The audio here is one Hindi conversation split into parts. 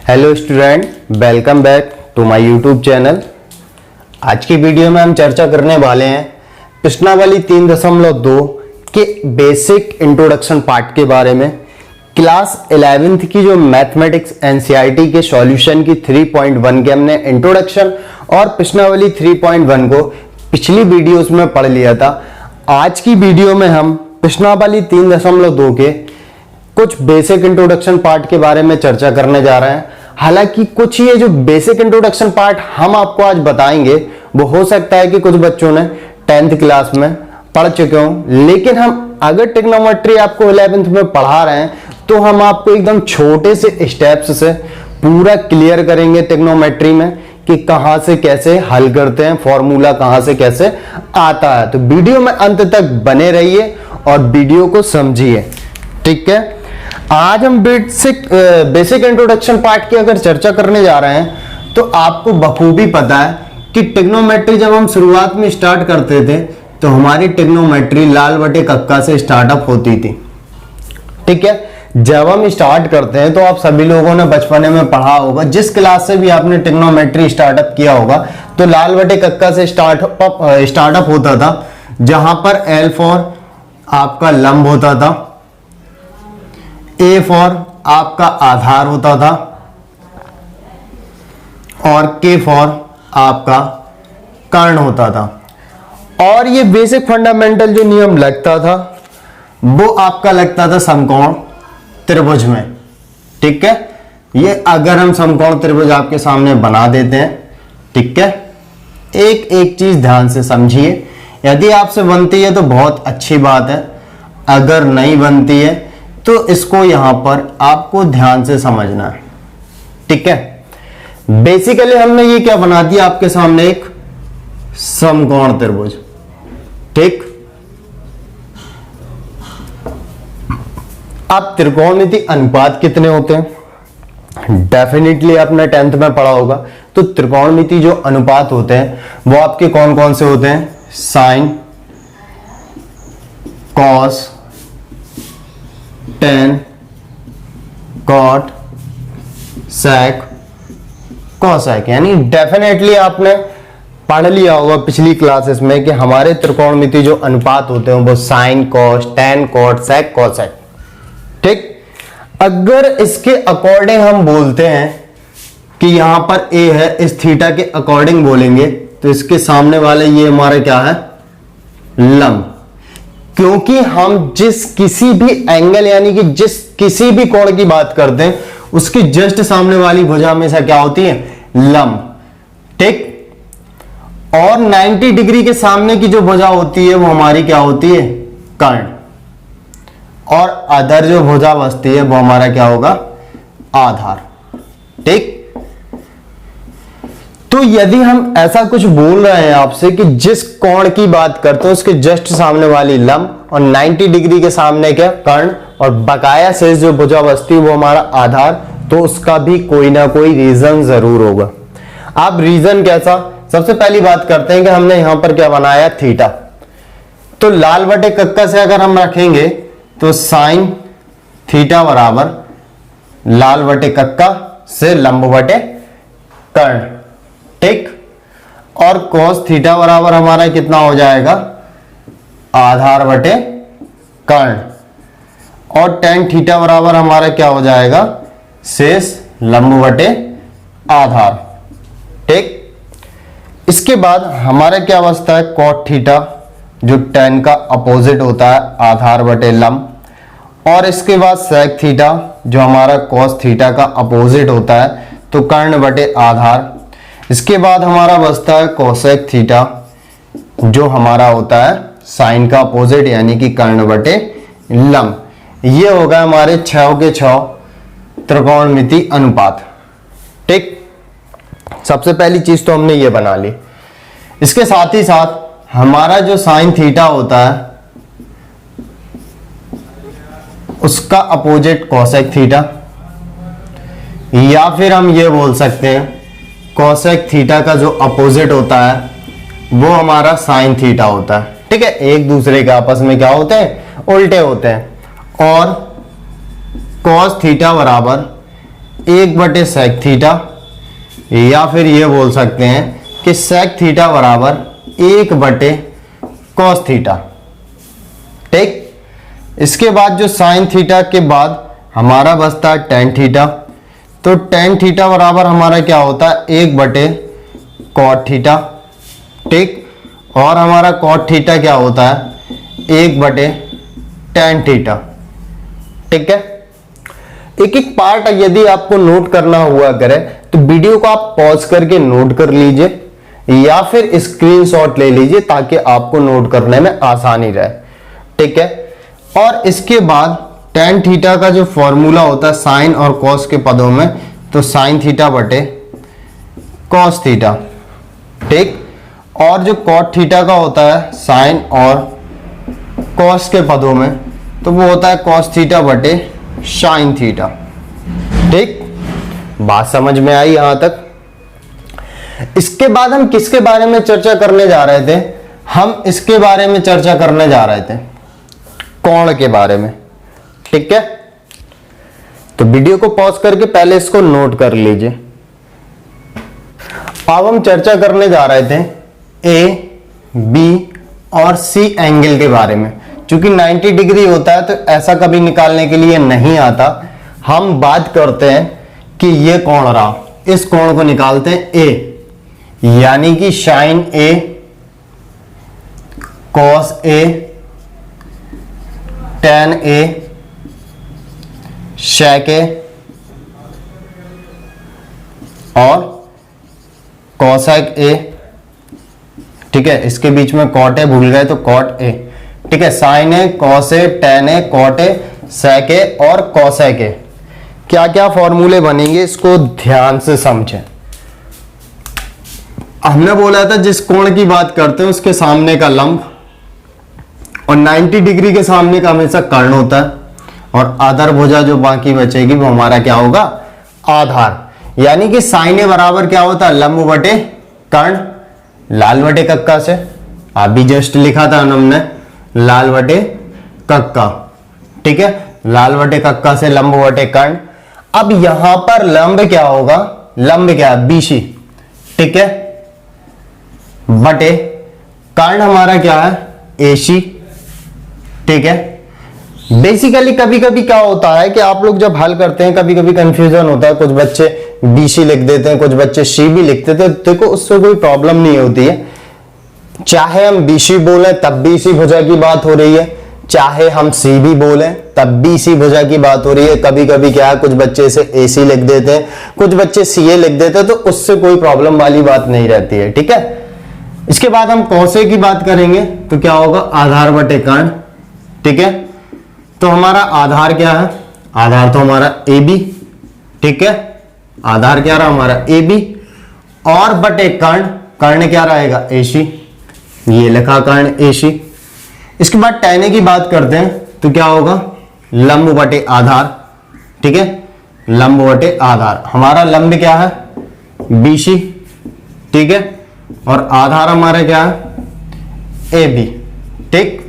Hello student, welcome back to my YouTube channel. आज की वीडियो में हम चर्चा करने वाले हैं प्रश्नावली 3.2 के बेसिक इंट्रोडक्शन पार्ट के बारे में। क्लास 11th की जो मैथमेटिक्स एनसीईआरटी के सॉल्यूशन की 3.1 के हमने इंट्रोडक्शन और प्रश्नावली 3.1 को पिछली वीडियोस में पढ़ लिया था। आज की वीडियो में हम प्रश्नावली 3.2 के कुछ बेसिक इंट्रोडक्शन पार्ट के बारे में चर्चा करने जा रहे हैं। हालांकि कुछ ये जो बेसिक इंट्रोडक्शन पार्ट हम आपको आज बताएंगे वो हो सकता है कि कुछ बच्चों ने 10th क्लास में पढ़ चुके हों, लेकिन हम अगर ट्रिग्नोमेट्री आपको 11th में पढ़ा रहे हैं तो हम आपको एकदम छोटे से स्टेप्स से पूरा क्लियर करेंगे ट्रिग्नोमेट्री में कि कहां से कैसे हल करते हैं, फॉर्मूला कहां से कैसे आता है। तो वीडियो में अंत तक बने रहिए और वीडियो को समझिए, ठीक है। आज हम बेसिक इंट्रोडक्शन पार्ट की अगर चर्चा करने जा रहे हैं तो आपको बखूबी पता है कि ट्रिग्नोमेट्री जब हम शुरुआत में स्टार्ट करते थे तो हमारी ट्रिग्नोमेट्री लाल बटे कक्का से स्टार्टअप होती थी, ठीक है। जब हम स्टार्ट करते हैं तो आप सभी लोगों ने बचपने में पढ़ा होगा, जिस क्लास से भी आपने ट्रिग्नोमेट्री स्टार्टअप किया होगा तो लाल बटे कक्का से स्टार्टअप होता था, जहां पर एल फॉर आपका लंब होता था, ए फॉर आपका आधार होता था और के फॉर आपका कर्ण होता था। और ये बेसिक फंडामेंटल जो नियम लगता था वो आपका लगता था समकोण त्रिभुज में, ठीक है। ये अगर हम समकोण त्रिभुज आपके सामने बना देते हैं, ठीक है, एक एक चीज ध्यान से समझिए। यदि आपसे बनती है तो बहुत अच्छी बात है, अगर नहीं बनती है तो इसको यहां पर आपको ध्यान से समझना है, ठीक है। बेसिकली हमने ये क्या बना दिया आपके सामने, एक समकोण त्रिभुज, ठीक। अब त्रिकोणमिति अनुपात कितने होते हैं, डेफिनेटली आपने 10th में पढ़ा होगा। तो त्रिकोणमिति जो अनुपात होते हैं वो आपके कौन कौन से होते हैं, साइन, कॉस, टेन, कॉट, सेक, कोसेक। यानी डेफिनेटली आपने पढ़ लिया होगा पिछली क्लासेस में कि हमारे त्रिकोणमिति जो अनुपात होते हैं वो साइन, कॉस, टेन, कॉट, सेक, कोसेक, ठीक। अगर इसके अकॉर्डिंग हम बोलते हैं कि यहां पर ए है, इस थीटा के अकॉर्डिंग बोलेंगे तो इसके सामने वाले ये हमारा क्या है, लंब। क्योंकि हम जिस किसी भी एंगल यानी कि जिस किसी भी कोण की बात करते हैं उसकी जस्ट सामने वाली भुजा हमेशा क्या होती है, लंब, ठीक। और 90 डिग्री के सामने की जो भुजा होती है वो हमारी क्या होती है, कर्ण। और अदर जो भुजा बचती है वो हमारा क्या होगा, आधार, ठीक। तो यदि हम ऐसा कुछ बोल रहे हैं आपसे कि जिस कोण की बात करते हैं उसके जस्ट सामने वाली लंब और 90 डिग्री के सामने क्या, कर्ण, और बकाया शेष जो भुजा बचती है वो हमारा आधार, तो उसका भी कोई ना कोई रीजन जरूर होगा। अब रीजन कैसा, सबसे पहली बात करते हैं कि हमने यहां पर क्या बनाया, थीटा। तो लाल बटे कक्का से अगर हम रखेंगे तो साइन थीटा बराबर लाल बटे कक्का से लंब बटे कर्ण, ठीक। और cos थीटा बराबर हमारा कितना हो जाएगा, आधार बटे कर्ण। और tan थीटा बराबर हमारा क्या हो जाएगा, शेष लंब बटे आधार, ठीक। इसके बाद हमारा क्या बचता है, cot थीटा जो tan का अपोजिट होता है, आधार बटे लंब। और इसके बाद sec थीटा जो हमारा cos थीटा का अपोजिट होता है, तो कर्ण बटे आधार। इसके बाद हमारा बचता है कोसेक थीटा जो हमारा होता है साइन का अपोजिट यानी कि कर्ण बटे लंब। ये होगा हमारे 6 के 6 त्रिकोणमिति अनुपात, ठीक। सबसे पहली चीज तो हमने ये बना ली। इसके साथ ही साथ हमारा जो साइन थीटा होता है उसका अपोजिट कोसेक थीटा, या फिर हम ये बोल सकते हैं कोसेक थीटा का जो अपोजिट होता है वो हमारा साइन थीटा होता है, ठीक है। एक दूसरे के आपस में क्या होते हैं, उल्टे होते हैं। और कॉस थीटा बराबर 1 बटे सेक थीटा, या फिर ये बोल सकते हैं कि सेक थीटा बराबर 1 बटे कॉस थीटा। ठीक, इसके बाद जो साइन थीटा के बाद हमारा बचता है टेन थीटा, तो टेन थीटा बराबर हमारा क्या होता है 1 बटे कॉट थीटा। ठीक, और हमारा कॉट थीटा क्या होता है 1 बटे टेन थीटा। ठीक है, एक एक पार्ट यदि आपको नोट करना हुआ करे तो वीडियो को आप पॉज करके नोट कर लीजिए या फिर स्क्रीनशॉट ले लीजिए ताकि आपको नोट करने में आसानी रहे। ठीक है, और इसके बाद टेन थीटा का जो फॉर्मूला होता है साइन और कॉस के पदों में, तो साइन थीटा बटे कॉस थीटा। ठीक, और जो कॉट थीटा का होता है साइन और कॉस के पदों में, तो वो होता है कॉस थीटा बटे साइन थीटा। ठीक, बात समझ में आई यहां तक। इसके बाद हम किसके बारे में चर्चा करने जा रहे थे? हम इसके बारे में चर्चा करने जा रहे थे, कोण के बारे में। ठीक है, तो वीडियो को पॉज करके पहले इसको नोट कर लीजिए। अब हम चर्चा करने जा रहे थे ए, बी और सी एंगल के बारे में। चूंकि 90 डिग्री होता है तो ऐसा कभी निकालने के लिए नहीं आता। हम बात करते हैं कि ये कोण रहा, इस कोण को निकालते हैं ए, यानी कि sign A, cos A, tan A, sec A और कॉसेक ए। ठीक है, इसके बीच में कॉट ए भूल गए तो कॉट ए। ठीक है, sine A, cos A, tan A, cot A, sec A और कॉसेक ए। क्या क्या फॉर्मूले बनेंगे इसको ध्यान से समझें। हमने बोला था जिस कोण की बात करते हैं उसके सामने का लंब, और 90 डिग्री के सामने का हमेशा कर्ण होता है, और आधार भुजा जो बाकी बचेगी वो हमारा क्या होगा आधार। यानी कि साइन ए बराबर क्या होता है लंब बटे कर्ण, लाल बटे कक्का से। अभी जस्ट लिखा था हमने लाल बटे कक्का। ठीक है, लाल बटे कक्का से लंब बटे कर्ण। अब यहां पर लंब क्या होगा, लंब क्या है बीसी। ठीक है, बटे कर्ण हमारा क्या है एसी। ठीक है, बेसिकली कभी कभी क्या होता है कि आप लोग जब हल करते हैं कभी कभी कंफ्यूजन होता है, कुछ बच्चे बीसी लिख देते हैं, कुछ बच्चे सी भी लिख देते हैं। देखो उससे कोई प्रॉब्लम नहीं होती है, चाहे हम बीसी बोले तब भी इसी भुजा की बात हो रही है, चाहे हम सी भी बोले तब भी इसी भुजा की बात हो रही है। कभी कभी क्या है कुछ बच्चे से एसी लिख देते हैं, कुछ बच्चे सीए लिख देते हैं, तो उससे कोई प्रॉब्लम वाली बात नहीं रहती है। ठीक है, इसके बाद हम कॉसे की बात करेंगे तो क्या होगा आधार बटे कर्ण। ठीक है, तो हमारा आधार क्या है, आधार तो हमारा ए बी। ठीक है, आधार क्या रहा हमारा ए बी, और बटे कर्ण, कर्ण क्या रहेगा एसी, ये लिखा कर्ण एसी। इसके बाद टेन ए की बात करते हैं तो क्या होगा लंब बटे आधार। ठीक है, लंब बटे आधार, हमारा लंब क्या है बीसी। ठीक है, और आधार हमारा क्या है ए बी। ठीक,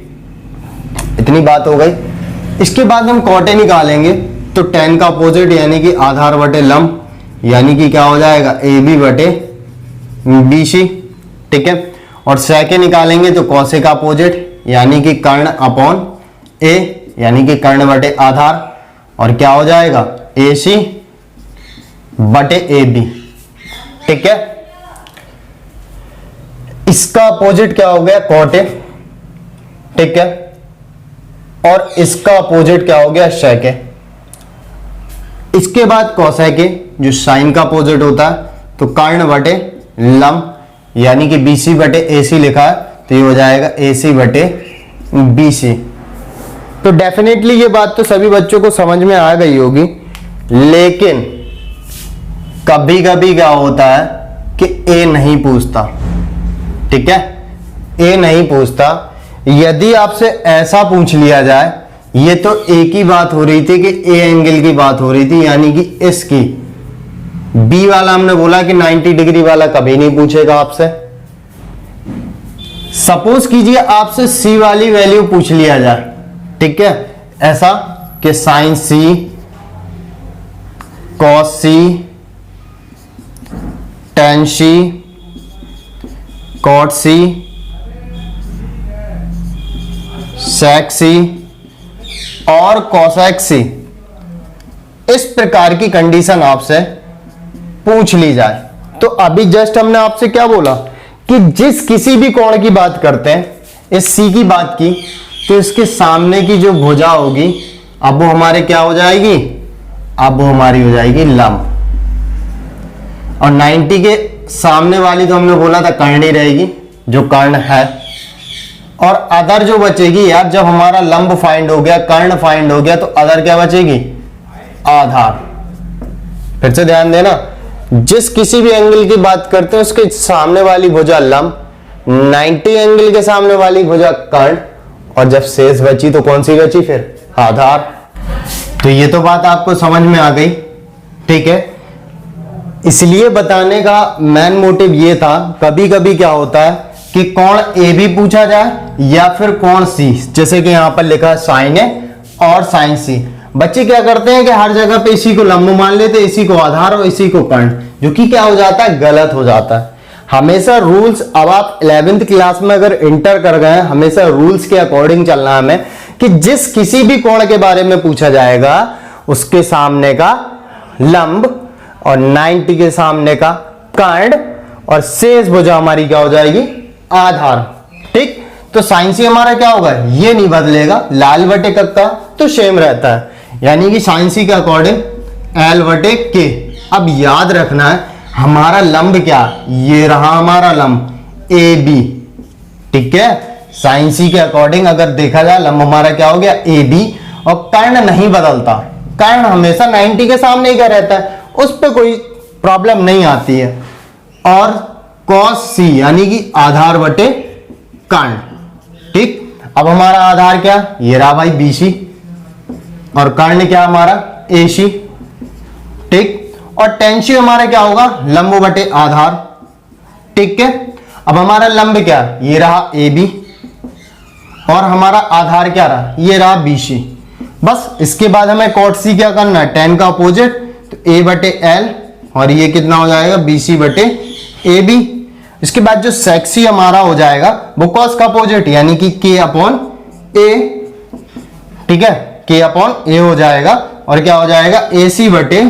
इतनी बात हो गई। इसके बाद हम कॉट ए निकालेंगे तो टेन का अपोजिट यानी कि आधार बटे लंब, यानी कि क्या हो जाएगा ए बी बटे बी सी। ठीक है, और सेक ए निकालेंगे तो कॉस ए का अपोजिट यानी कि कर्ण अपॉन ए, यानी कि कर्ण बटे आधार, और क्या हो जाएगा ए सी बटे ए बी। ठीक है, इसका अपोजिट क्या हो गया कॉट ए। ठीक है, और इसका अपोजिट क्या हो गया सेक ए। इसके बाद कॉसेक ए जो साइन का अपोजिट होता है, तो कर्ण बटे लंब यानी कि बीसी बटे एसी लिखा है तो ये हो जाएगा एसी बटे बीसी। तो डेफिनेटली ये बात तो सभी बच्चों को समझ में आ गई होगी, लेकिन कभी कभी क्या होता है कि ए नहीं पूछता। ठीक है, ए नहीं पूछता। यदि आपसे ऐसा पूछ लिया जाए, ये तो ए की बात हो रही थी कि ए एंगल की बात हो रही थी, यानी कि इसकी। बी वाला हमने बोला कि 90 डिग्री वाला कभी नहीं पूछेगा आपसे। सपोज कीजिए आपसे सी वाली वैल्यू पूछ लिया जाए। ठीक है, ऐसा कि साइन सी कॉस सी, टेन सी, कॉट सी, सेक सी और कोसेक सी, इस प्रकार की कंडीशन आपसे पूछ ली जाए तो अभी जस्ट हमने आपसे क्या बोला कि जिस किसी भी कोण की बात करते हैं, इस सी की बात की, तो इसके सामने की जो भुजा होगी अब वो हमारे क्या हो जाएगी, अब वो हमारी हो जाएगी लंब। और 90 के सामने वाली तो हमने बोला था कर्ण ही रहेगी, जो कर्ण है। और अदर जो बचेगी यार, जब हमारा लंब फाइंड हो गया, कर्ण फाइंड हो गया, तो अदर क्या बचेगी, आधार। फिर से ध्यान देना, जिस किसी भी एंगल की बात करते हैं उसके सामने वाली भुजा लंब, 90 एंगल के सामने वाली भुजा कर्ण, और जब शेष बची तो कौन सी बची, फिर आधार। तो ये तो बात आपको समझ में आ गई, ठीक है। इसलिए बताने का मेन मोटिव ये था, कभी कभी क्या होता है कि कोण ए भी पूछा जाए या फिर कोण सी, जैसे कि यहां पर लिखा है साइन ए और साइन सी। बच्चे क्या करते हैं कि हर जगह पे इसी को लंब मान लेते हैं, इसी को आधार और इसी को कर्ण, जो कि क्या हो जाता है, गलत हो जाता है। हमेशा रूल्स, अब आप 11th क्लास में अगर इंटर कर गए हैं, हमेशा रूल्स के अकॉर्डिंग चलना है हमें, कि जिस किसी भी कोण के बारे में पूछा जाएगा उसके सामने का लंब और 90 के सामने का कर्ण और शेष भुजा हमारी क्या हो जाएगी, आधार। ठीक, तो साइन सी हमारा क्या होगा, ये नहीं बदलेगा, लाल बटे कक्का तो सेम रहता है, यानी कि साइन सी के अकॉर्डिंग एल बटे के। अब याद रखना है हमारा लंब क्या, ये रहा हमारा लंब ए बी, ठीक है। साइन सी के अकॉर्डिंग अगर देखा जाए लंब हमारा क्या हो गया, ए बी, और कर्ण नहीं बदलता, कर्ण हमेशा 90 के सामने ही का रहता है, उस पर कोई प्रॉब्लम नहीं आती है। और कॉस सी यानी कि आधार बटे कर्ण, ठीक। अब हमारा आधार क्या, ये रहा भाई बी सी, और कर्ण क्या हमारा ए सी, ठीक। और टेन सी हमारा क्या होगा, लंब बटे आधार, ठीक है। अब हमारा लंब क्या, ये रहा ए बी, और हमारा आधार क्या रहा, ये रहा बी सी। बस इसके बाद हमें कॉट सी क्या करना है, टेन का अपोजिट, तो ए बटे एल, और ये कितना हो जाएगा, बी सी बटे ए बी। इसके बाद जो सेक सी हमारा हो जाएगा वो कॉस का अपोजिट, यानी कि के अपॉन ए, ठीक है, के अपॉन ए हो जाएगा, और क्या हो जाएगा, ए सी बटे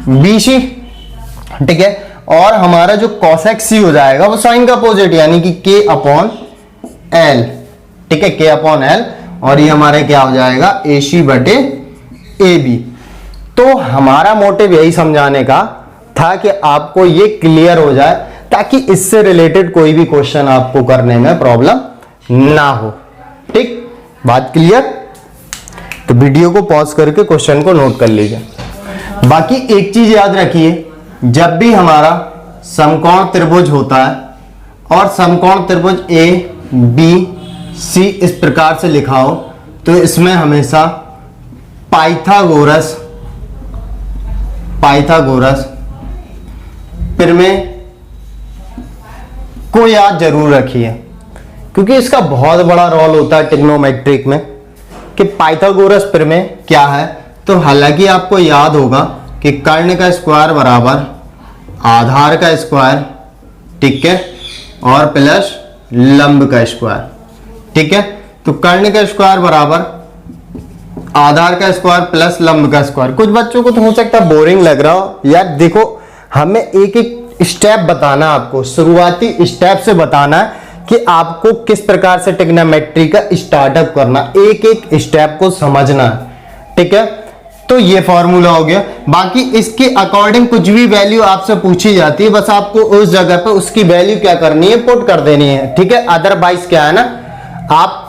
बी सी, ठीक है। और हमारा जो कॉसेक सी हो जाएगा वो साइन का अपोजिट, यानी कि के अपॉन एल, ठीक है, के अपॉन एल, और ये हमारे क्या हो जाएगा, ए सी बटे ए बी। तो हमारा मोटिव यही समझाने का था कि आपको ये क्लियर हो जाए, ताकि इससे रिलेटेड कोई भी क्वेश्चन आपको करने में प्रॉब्लम ना हो, ठीक, बात क्लियर। तो वीडियो को पॉज करके क्वेश्चन को नोट कर लीजिए। बाकी एक चीज याद रखिए, जब भी हमारा समकोण त्रिभुज होता है और समकोण त्रिभुज ए बी सी इस प्रकार से लिखा हो, तो इसमें हमेशा पाइथागोरस प्रमेय को याद जरूर रखिए, क्योंकि इसका बहुत बड़ा रोल होता है ट्रिग्नोमेट्रिक में, कि पाइथागोरस प्रमेय क्या है। तो हालांकि आपको याद होगा कि कर्ण का स्क्वायर बराबर आधार का स्क्वायर, ठीक है, और प्लस लंब का स्क्वायर, ठीक है। तो कर्ण का स्क्वायर बराबर आधार का स्क्वायर प्लस लंब का स्क्वायर। कुछ बच्चों को तो हो सकता है बोरिंग लग रहा हो यार, देखो हमें एक एक स्टेप बताना, आपको शुरुआती स्टेप से बताना है कि आपको किस प्रकार से ट्रिग्नोमेट्री का स्टार्टअप करना, एक एक स्टेप को समझना है, ठीक है। तो ये फॉर्मूला हो गया। बाकी इसके अकॉर्डिंग कुछ भी वैल्यू आपसे पूछी जाती है, बस आपको उस जगह पे उसकी वैल्यू क्या करनी है, पुट कर देनी है, ठीक है। अदरवाइज क्या है ना, आप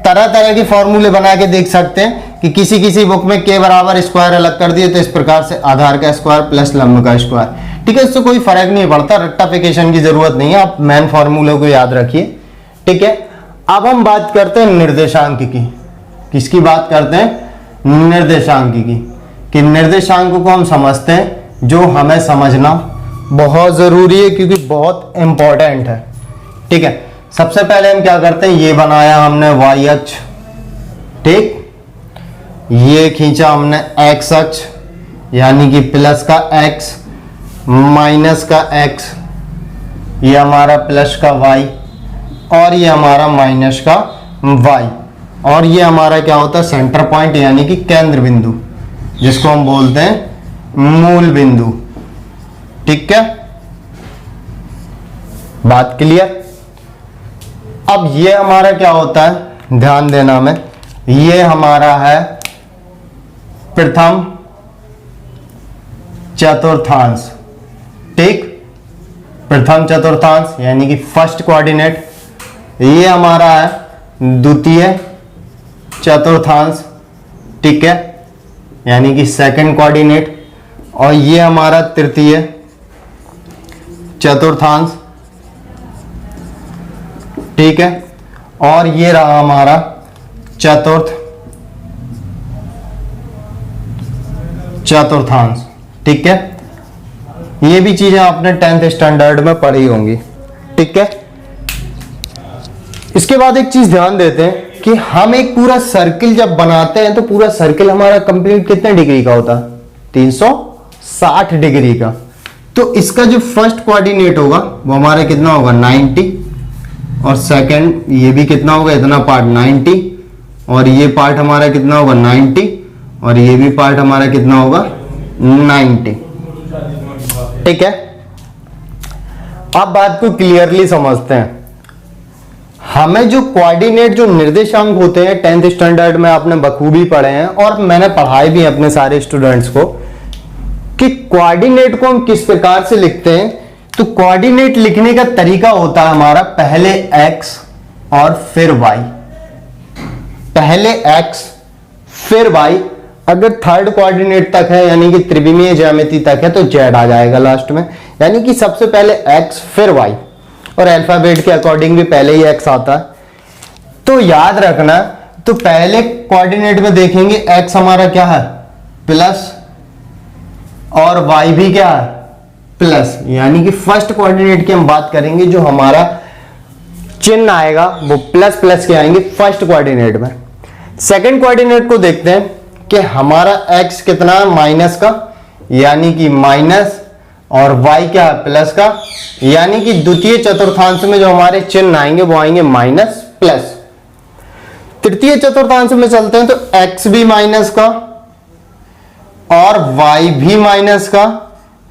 तरह तरह के फॉर्मूले बना के देख सकते हैं कि किसी किसी बुक में के बराबर स्क्वायर अलग कर दिए, तो इस प्रकार से आधार का स्क्वायर प्लस लंब का स्क्वायर, ठीक है। इससे कोई फर्क नहीं पड़ता, रेक्टिफिकेशन की जरूरत नहीं है, आप मेन फॉर्मूले को याद रखिए, ठीक है। अब हम बात करते हैं निर्देशांक की। किसकी बात करते हैं, निर्देशांक की। कि निर्देशांक को हम समझते हैं, जो हमें समझना बहुत जरूरी है, क्योंकि बहुत इंपॉर्टेंट है, ठीक है। सबसे पहले हम क्या करते हैं, ये बनाया हमने y अक्ष, ठीक, ये खींचा हमने x अक्ष, यानी कि प्लस का x माइनस का x, ये हमारा प्लस का y और ये हमारा माइनस का y, और ये हमारा क्या होता है सेंटर पॉइंट यानी कि केंद्र बिंदु, जिसको हम बोलते हैं मूल बिंदु। ठीक है, बात क्लियर। अब ये हमारा क्या होता है, ध्यान देना में, ये हमारा है प्रथम चतुर्थांश। ठीक, प्रथम चतुर्थांश यानी कि फर्स्ट कोऑर्डिनेट। ये हमारा है द्वितीय चतुर्थांश। ठीक है, यानी कि सेकंड कोऑर्डिनेट। और ये हमारा तृतीय चतुर्थांश। ठीक है, और ये रहा हमारा चतुर्थ चतुर्थांश। ठीक है, ये भी चीजें आपने 10th स्टैंडर्ड में पढ़ी होंगी। ठीक है, इसके बाद एक चीज ध्यान देते हैं कि हम एक पूरा सर्किल जब बनाते हैं तो पूरा सर्किल हमारा कंप्लीट कितने डिग्री का होता है, 360 डिग्री का। तो इसका जो फर्स्ट कोऑर्डिनेट होगा वो हमारा कितना होगा 90, और सेकंड ये भी कितना होगा, इतना पार्ट 90, और ये पार्ट हमारा कितना होगा 90, और ये भी पार्ट हमारा कितना होगा 90। ठीक है, अब बात को क्लियरली समझते हैं। हमें जो कोऑर्डिनेट, जो निर्देशांक होते हैं 10th स्टैंडर्ड में आपने बखूबी पढ़े हैं, और मैंने पढ़ाए भी अपने सारे स्टूडेंट्स को, कि कोऑर्डिनेट को हम किस प्रकार से लिखते हैं। तो कोऑर्डिनेट लिखने का तरीका होता है हमारा पहले x और फिर y, पहले x फिर y। अगर थर्ड कोऑर्डिनेट तक है यानी कि त्रिविमीय ज्यामिति तक है तो z आ जाएगा लास्ट में, यानी कि सबसे पहले x फिर y, और अल्फाबेट के अकॉर्डिंग भी पहले ही x आता है। तो याद रखना, तो पहले कोऑर्डिनेट में देखेंगे x हमारा क्या है प्लस, और y भी क्या है प्लस, यानी कि फर्स्ट कोऑर्डिनेट की हम बात करेंगे, जो हमारा चिन्ह आएगा वो प्लस प्लस के आएंगे फर्स्ट कोऑर्डिनेट में। सेकंड कोऑर्डिनेट को देखते हैं कि हमारा x कितना है माइनस का, यानी कि माइनस, और y क्या है प्लस का, यानी कि द्वितीय चतुर्थांश में जो हमारे चिन्ह आएंगे वो आएंगे माइनस प्लस। तृतीय चतुर्थांश में चलते हैं तो x भी माइनस का और y भी माइनस का,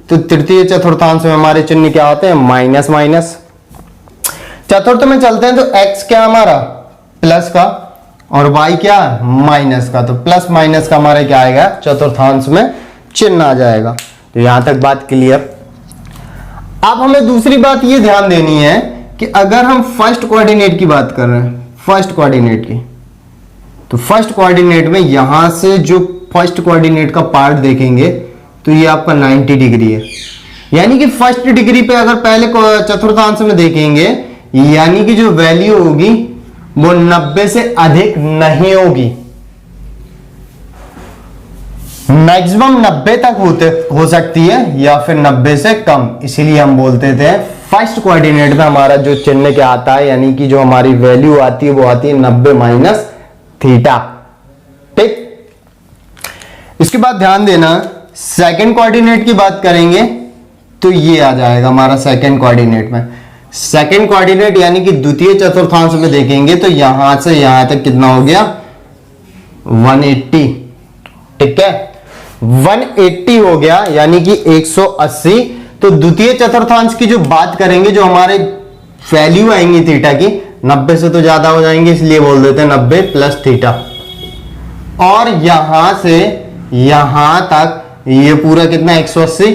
तो तृतीय चतुर्थांश में हमारे चिन्ह क्या होते हैं माइनस माइनस। चतुर्थ में चलते हैं तो x क्या हमारा प्लस का और y क्या माइनस का, तो प्लस माइनस का हमारा क्या आएगा चतुर्थांश में चिन्ह आ जाएगा। तो यहां तक बात क्लियर। अब हमें दूसरी बात ये ध्यान देनी है कि अगर हम फर्स्ट कोऑर्डिनेट की बात कर रहे हैं, फर्स्ट कोऑर्डिनेट की, तो फर्स्ट कोऑर्डिनेट में यहां से जो फर्स्ट कोऑर्डिनेट का पार्ट देखेंगे तो ये आपका 90 डिग्री है, यानी कि फर्स्ट डिग्री पे अगर पहले चतुर्थांश में देखेंगे यानी कि जो वैल्यू होगी वो 90 से अधिक नहीं होगी, मैक्सिमम 90 तक हो सकती है या फिर 90 से कम। इसीलिए हम बोलते थे फर्स्ट कोऑर्डिनेट में हमारा जो चिन्ह क्या आता है यानी कि जो हमारी वैल्यू आती है वो आती है 90 माइनस थीटा। ठीक, इसके बाद ध्यान देना सेकंड कोऑर्डिनेट की बात करेंगे तो ये आ जाएगा हमारा सेकंड कोऑर्डिनेट में। सेकंड कोऑर्डिनेट यानी कि द्वितीय चतुर्थांश में देखेंगे तो यहां से यहां तक कितना हो गया 180। ठीक है, 180 हो गया यानी कि 180। तो द्वितीय चतुर्थांश की जो बात करेंगे, जो हमारे वैल्यू आएंगी थीटा की 90 से तो ज्यादा हो जाएंगे, इसलिए बोल देते हैं 90 प्लस थीटा। और यहां से यहां तक ये पूरा कितना 180,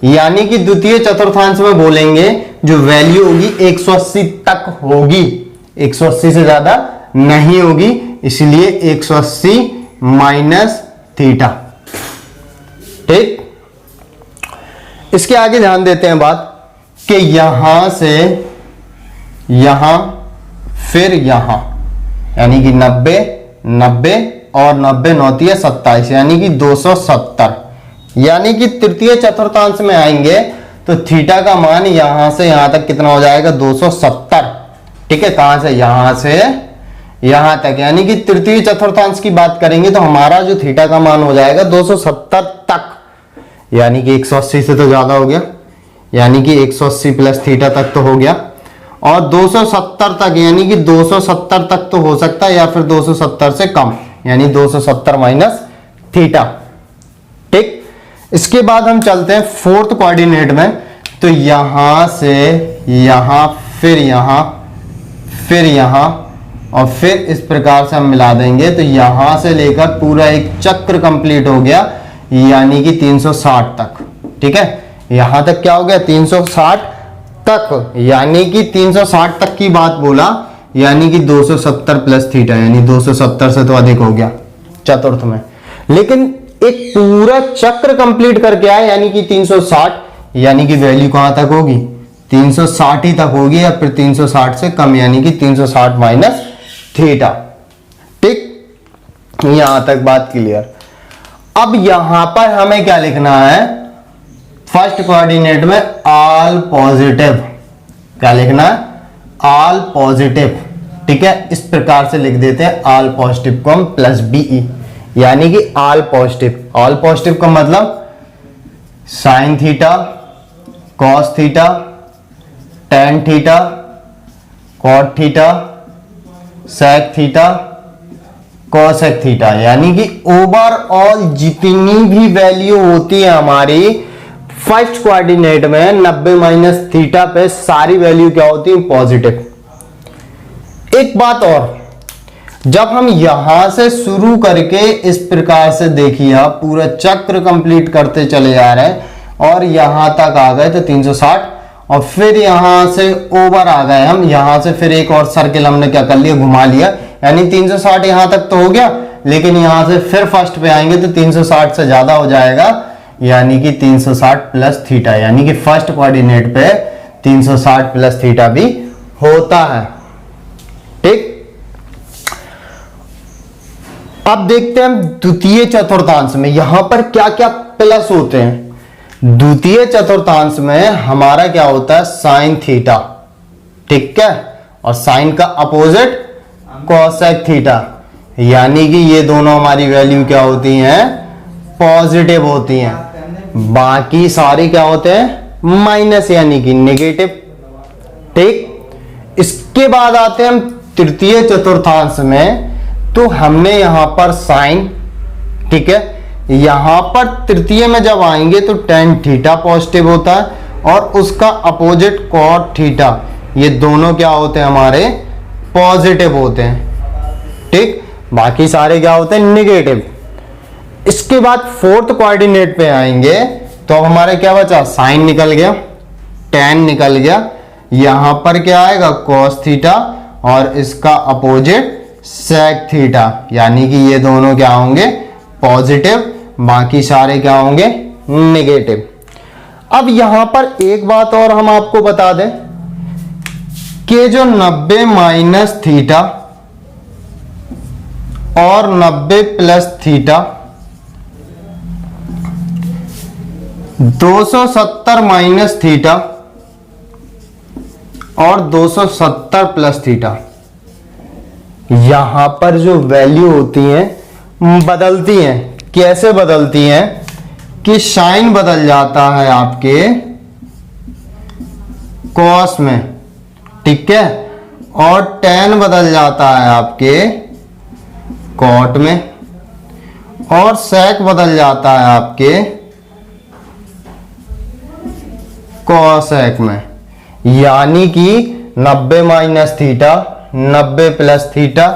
यानी कि द्वितीय चतुर्थांश में बोलेंगे जो वैल्यू होगी 180 तक होगी, 180 से ज्यादा नहीं होगी, इसलिए 180 माइनस थीटा। ठीक, इसके आगे ध्यान देते हैं बात कि यहां से यहां फिर यहां यानी कि 90 90 और 90 9 27 यानी कि 270, यानी कि तृतीय चतुर्थांश में आएंगे तो थीटा का मान यहां से यहां तक कितना हो जाएगा 270। ठीक है, कहां से यहां से यहां तक, यानी कि तृतीय चतुर्थांश की बात करेंगे तो हमारा जो थीटा का मान हो जाएगा 270 तक। यानी कि 180 से तो ज़्यादा हो गया, यानी कि 180 प्लस थीटा तक तो हो गया, और 270 तक यानी कि 270 तक तो हो सकता है, या फिर 270 से कम यानी 270 माइनस थीटा। ठीक, इसके बाद हम चलते हैं फोर्थ कोऑर्डिनेट में। तो यहां से यहां, फिर यहां, फिर यहां, और फिर इस प्रकार से हम मिला देंगे। तो यहां से लेकर पूरा एक चक्र कंप्लीट हो गया, यानी कि 360 तक। ठीक है, यहां तक क्या हो गया, 360 तक, यानी कि 360 तक की बात बोला, यानी कि 270 प्लस थीटा, यानी 270 से तो अधिक हो गया चतुर्थ में। लेकिन एक पूरा चक्र कंप्लीट करके आए, यानी कि 360, यानी कि वैल्यू कहां तक होगी, 360 ही तक होगी, या फिर 360 से कम, यानी कि 360 माइनस थीटा। ठीक, यहां तक बात क्लियर। अब यहां पर हमें क्या लिखना है, फर्स्ट कोऑर्डिनेट में ऑल पॉजिटिव, क्या लिखना है, ऑल पॉजिटिव। ठीक है, इस प्रकार से लिख देते हैं, ऑल पॉजिटिव को हम प्लस बीई, यानी कि ऑल पॉजिटिव। ऑल पॉजिटिव का मतलब sine theta, cos theta, tan theta, cot theta, sec theta, cosec theta, यानी कि ओवरऑल जितनी भी वैल्यू होती है हमारी फर्स्ट कोऑर्डिनेट में 90 माइनस थीटा पे, सारी वैल्यू क्या होती है, पॉजिटिव। एक बात और, जब हम यहां से शुरू करके इस प्रकार से देखिए, पूरा चक्र कंप्लीट करते चले जा रहे हैं और यहां तक आ गए तो 360, और फिर यहां से ओवर आ गए हम, यहां से फिर एक और सर्किल हमने क्या कर लिया, घुमा लिया, यानी 360 यहां तक तो हो गया। लेकिन यहां से फिर फर्स्ट पे आएंगे तो 360 से ज्यादा हो जाएगा, यानी कि 360 प्लस थीटा, यानी कि फर्स्ट कोऑर्डिनेट पे 360 प्लस थीटा भी होता है। ठीक, अब देखते हैं हम द्वितीय चतुर्थांश में यहां पर क्या क्या प्लस होते हैं। द्वितीय चतुर्थांश में हमारा क्या होता है, साइन थीटा। ठीक है, और साइन का अपोजिट कॉसेक थीटा, यानी कि ये दोनों हमारी वैल्यू क्या होती हैं, पॉजिटिव होती हैं। बाकी सारे क्या होते हैं, माइनस, यानी कि नेगेटिव। ठीक, इसके बाद आते हैं हम तृतीय चतुर्थांश में। तो हमने यहां पर साइन, ठीक है, यहां पर तृतीय में जब आएंगे तो टेन थीटा पॉजिटिव होता है, और उसका अपोजिट कॉट थीटा, ये दोनों क्या होते हैं, हमारे पॉजिटिव होते हैं। ठीक, बाकी सारे क्या होते हैं, नेगेटिव। इसके बाद फोर्थ कोऑर्डिनेट पे आएंगे तो अब हमारे क्या बचा, साइन निकल गया, टेन निकल गया, यहां पर क्या आएगा, कॉस थीटा, और इसका अपोजिट सेक थीटा, यानी कि ये दोनों क्या होंगे, पॉजिटिव, बाकी सारे क्या होंगे, नेगेटिव। अब यहां पर एक बात और हम आपको बता दें कि जो 90 माइनस थीटा और 90 प्लस थीटा, 270 माइनस थीटा और 270 प्लस थीटा, यहां पर जो वैल्यू होती हैं बदलती हैं। कैसे बदलती हैं कि साइन बदल जाता है आपके कॉस में, ठीक है, और टेन बदल जाता है आपके कॉट में, और सेक बदल जाता है आपके कॉसेक में। यानी कि 90 minus theta, 90 plus theta,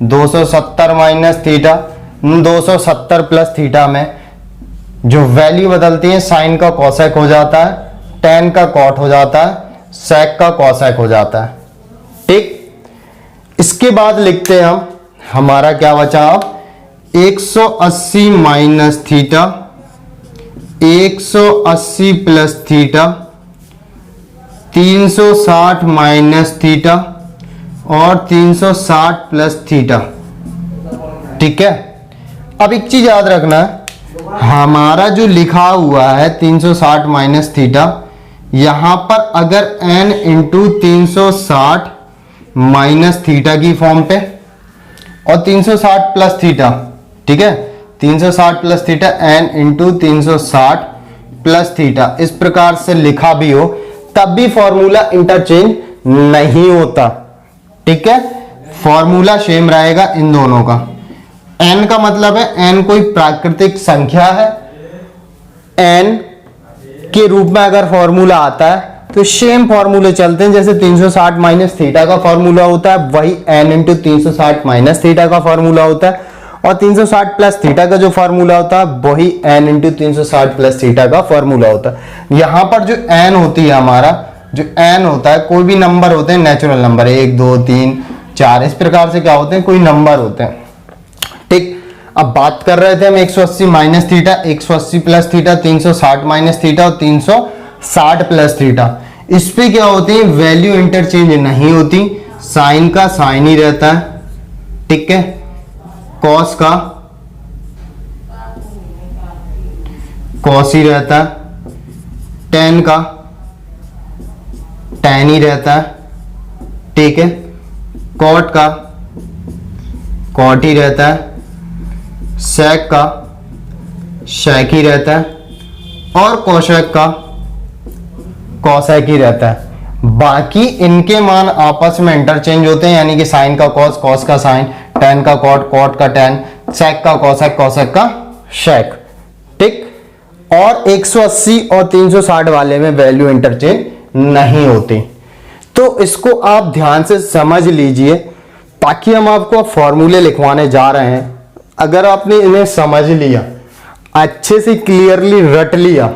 270 minus theta, 270 plus theta में जो वैल्यू बदलती है, साइन का कॉसेक हो जाता है, टेन का कॉट हो जाता है, सेक का कॉसेक हो जाता है। ठीक, इसके बाद लिखते हैं हम, हमारा क्या बचा अब, 180 minus theta, 180 plus theta, 360 minus theta और 360 प्लस थीटा। ठीक है, अब एक चीज याद रखना है, हमारा जो लिखा हुआ है 360 माइनस थीटा, यहां पर अगर n इंटू 360 माइनस थीटा की फॉर्म पे और 360 प्लस थीटा, ठीक है, 360 plus theta n into 360 plus theta इस प्रकार से लिखा भी हो तब भी फॉर्मूला इंटरचेंज नहीं होता। ठीक है, फॉर्मूला सेम रहेगा इन दोनों का। n का मतलब है n कोई प्राकृतिक संख्या है, n के रूप में अगर फॉर्मूला आता है तो सेम फॉर्मूले चलते हैं। जैसे 360 माइनस थीटा का फॉर्मूला होता है वही n इंटू 360 माइनस थीटा का फॉर्मूला होता है, और 360 प्लस थीटा का जो फॉर्मूला होता है वही n इंटू 360 प्लस थीटा का फॉर्मूला होता है। यहां पर जो n होती है, हमारा जो n होता है, कोई भी नंबर होते हैं नेचुरल नंबर 1 2 3 4 इस प्रकार से क्या होते हैं, कोई नंबर होते हैं। ठीक, अब बात कर रहे थे हम 180 minus theta, 180 plus theta, 360 minus theta और 360 प्लस थीटा। इस पे क्या होती है, वैल्यू इंटरचेंज नहीं होती, साइन का साइन ही रहता है। ठीक है, कॉस का कॉस ही रहता है, टेन का टेन ही रहता है। ठीक है, कॉट का कॉट ही रहता है, सेक का सेक ही रहता है, और कोसेक का कोसेक ही रहता है। बाकी इनके मान आपस में इंटरचेंज होते हैं, यानी कि साइन का कॉस, कॉस का साइन, टेन का कॉट, कॉट का टेन, सेक का कोसेक, कोसेक का सेक। ठीक, और 180 और 360 वाले में वैल्यू इंटरचेंज नहीं होती। तो इसको आप ध्यान से समझ लीजिए ताकि हम आपको फॉर्मूले लिखवाने जा रहे हैं। अगर आपने इन्हें समझ लिया, अच्छे से क्लियरली रट लिया,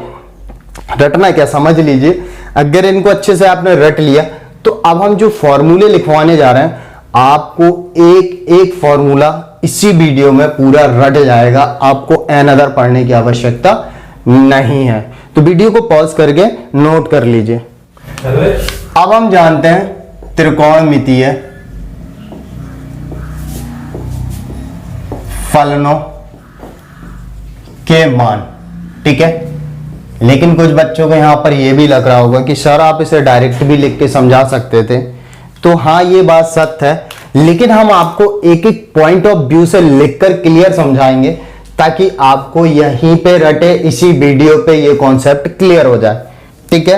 रटना क्या समझ लीजिए, अगर इनको अच्छे से आपने रट लिया तो अब हम जो फॉर्मूले लिखवाने जा रहे हैं आपको एक एक फॉर्मूला इसी वीडियो में पूरा रट जाएगा, आपको एन अदर पढ़ने की आवश्यकता नहीं है। तो वीडियो को पॉज करके नोट कर लीजिए। अब हम जानते हैं त्रिकोणमितीय फलनों के मान। ठीक है, लेकिन कुछ बच्चों को यहां पर यह भी लग रहा होगा कि सर आप इसे डायरेक्ट भी लिख के समझा सकते थे। तो हाँ, ये बात सत्य है, लेकिन हम आपको एक एक पॉइंट ऑफ व्यू से लिखकर क्लियर समझाएंगे ताकि आपको यहीं पे रटे, इसी वीडियो पे ये कॉन्सेप्ट क्लियर हो जाए। ठीक है,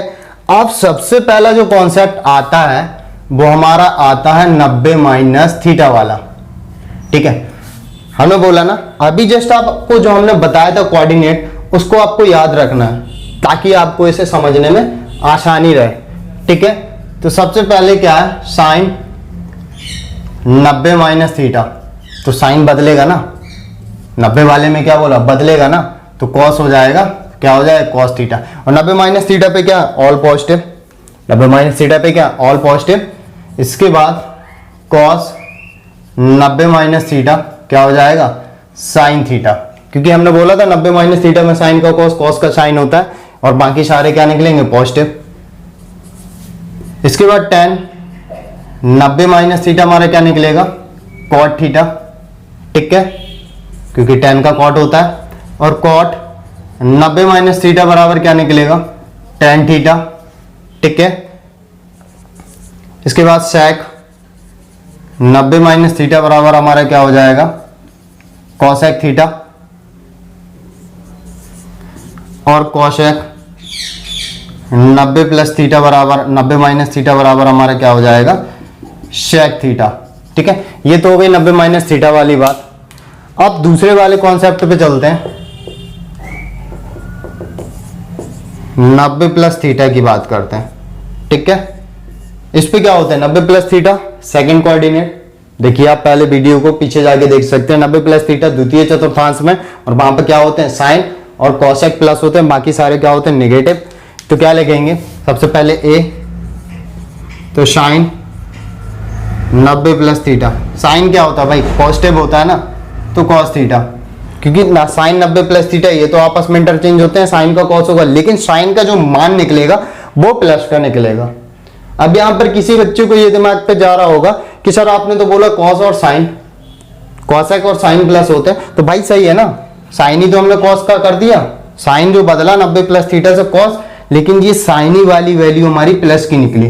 अब सबसे पहला जो कॉन्सेप्ट आता है वो हमारा आता है 90 माइनस थीटा वाला। ठीक है, हमने बोला ना अभी जस्ट आपको जो हमने बताया था कोऑर्डिनेट, उसको आपको याद रखना है ताकि आपको इसे समझने में आसानी रहे। ठीक है, तो सबसे पहले क्या है, साइन 90 माइनस थीटा, तो साइन बदलेगा ना, 90 वाले में क्या बोला, बदलेगा ना, तो कॉस हो जाएगा, क्या हो जाएगा, कॉस थीटा। और 90 माइनस थीटा पे क्या, ऑल पॉजिटिव, 90 माइनस थीटा पे क्या, ऑल पॉजिटिव। इसके बाद कॉस 90 माइनस थीटा क्या हो जाएगा, साइन थीटा, क्योंकि हमने बोला था 90 माइनस थीटा में साइन का कॉस, कॉस का साइन होता है, और बाकी सारे क्या निकलेंगे, पॉजिटिव। इसके बाद टेन 90 माइनस थीटा हमारा क्या निकलेगा, कॉट थीटा। ठीक है, क्योंकि टेन का कॉट होता है, और कॉट 90 माइनस थीटा बराबर क्या निकलेगा, टेन थीटा। ठीक है, इसके बाद सेक 90 माइनस थीटा बराबर हमारा क्या हो जाएगा, कॉसेक थीटा, और कॉसेक 90 प्लस थीटा बराबर 90 माइनस थीटा बराबर हमारा क्या हो जाएगा, सेक थीटा। ठीक है, ये तो हो गई 90 माइनस थीटा वाली बात। अब दूसरे वाले कॉन्सेप्ट पे चलते हैं, 90 प्लस थीटा की बात करते हैं। ठीक है, इस पे क्या होता है, 90 प्लस थीटा सेकंड कोऑर्डिनेट। देखिए आप पहले वीडियो को पीछे जाके देख सकते हैं, 90 प्लस थीटा द्वितीय चतुर्थांश में, और वहां पर क्या होते हैं, साइन और कॉसेक प्लस होते हैं, बाकी सारे क्या होते हैं, नेगेटिव। तो क्या लिखेंगे, सबसे पहले ए, तो साइन 90 प्लस थीटा, साइन क्या होता है भाई, पॉजिटिव होता है ना, तो कॉस थीटा, क्योंकि ना साइन 90 प्लस थीटा ये तो आपस में इंटरचेंज होते हैं, साइन का कॉस होगा, लेकिन साइन का जो मान निकलेगा वो प्लस का निकलेगा। अब यहां पर किसी बच्चे को ये दिमाग पे जा रहा होगा कि सर आपने तो बोला कॉस और साइन, कॉसेक और साइन प्लस होते हैं, तो भाई सही है ना, साइन ही तो हमने कॉस का कर दिया, साइन जो बदला 90 प्लस थीटा से कॉस, लेकिन ये साइन ही वाली वैल्यू हमारी प्लस की निकली।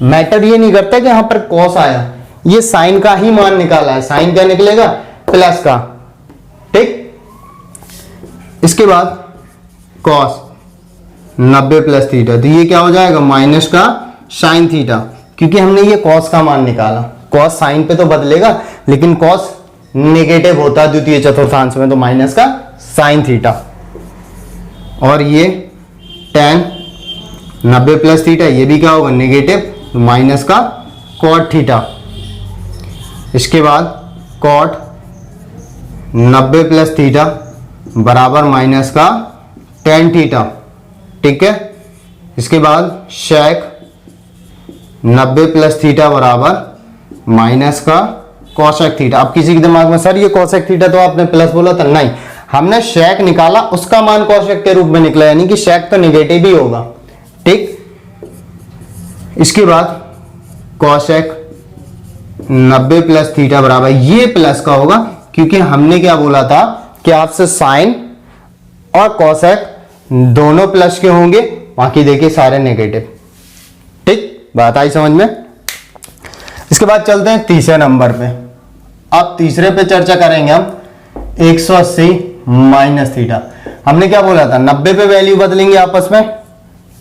मैटर ये नहीं करता कि यहां पर कॉस आया, ये साइन का ही मान निकाला है, साइन क्या निकलेगा, प्लस का। ठीक, इसके बाद कॉस 90 प्लस थीटा, तो ये क्या हो जाएगा माइनस का साइन थीटा, क्योंकि हमने ये कॉस का मान निकाला। कॉस साइन पे तो बदलेगा, लेकिन कॉस नेगेटिव होता है द्वितीय चतुर्थांश में, तो माइनस का साइन थीटा। और ये tan 90 प्लस थीटा, ये भी क्या होगा नेगेटिव, तो माइनस का कॉट थीटा। इसके बाद कॉट 90 प्लस थीटा बराबर माइनस का tan थीटा, ठीक है। इसके बाद शेक 90 प्लस थीटा बराबर माइनस का कोसेक थीटा। अब किसी के दिमाग में सर ये कोसेक थीटा तो आपने प्लस बोला था, नहीं, हमने शेक निकाला, उसका मान कोसेक के रूप में निकला, यानी कि शेक तो नेगेटिव ही होगा, ठीक। इसके बाद कोसेक 90 प्लस थीटा बराबर, ये प्लस का होगा क्योंकि हमने क्या बोला था कि आपसे साइन और कोसेक दोनों प्लस के होंगे, बाकी देखिए सारे नेगेटिव, ठीक। बात आई समझ में। इसके बाद चलते हैं तीसरे नंबर पे। अब तीसरे पे चर्चा करेंगे हम 180 माइनस थीटा। हमने क्या बोला था 90 पे वैल्यू बदलेंगे आपस में,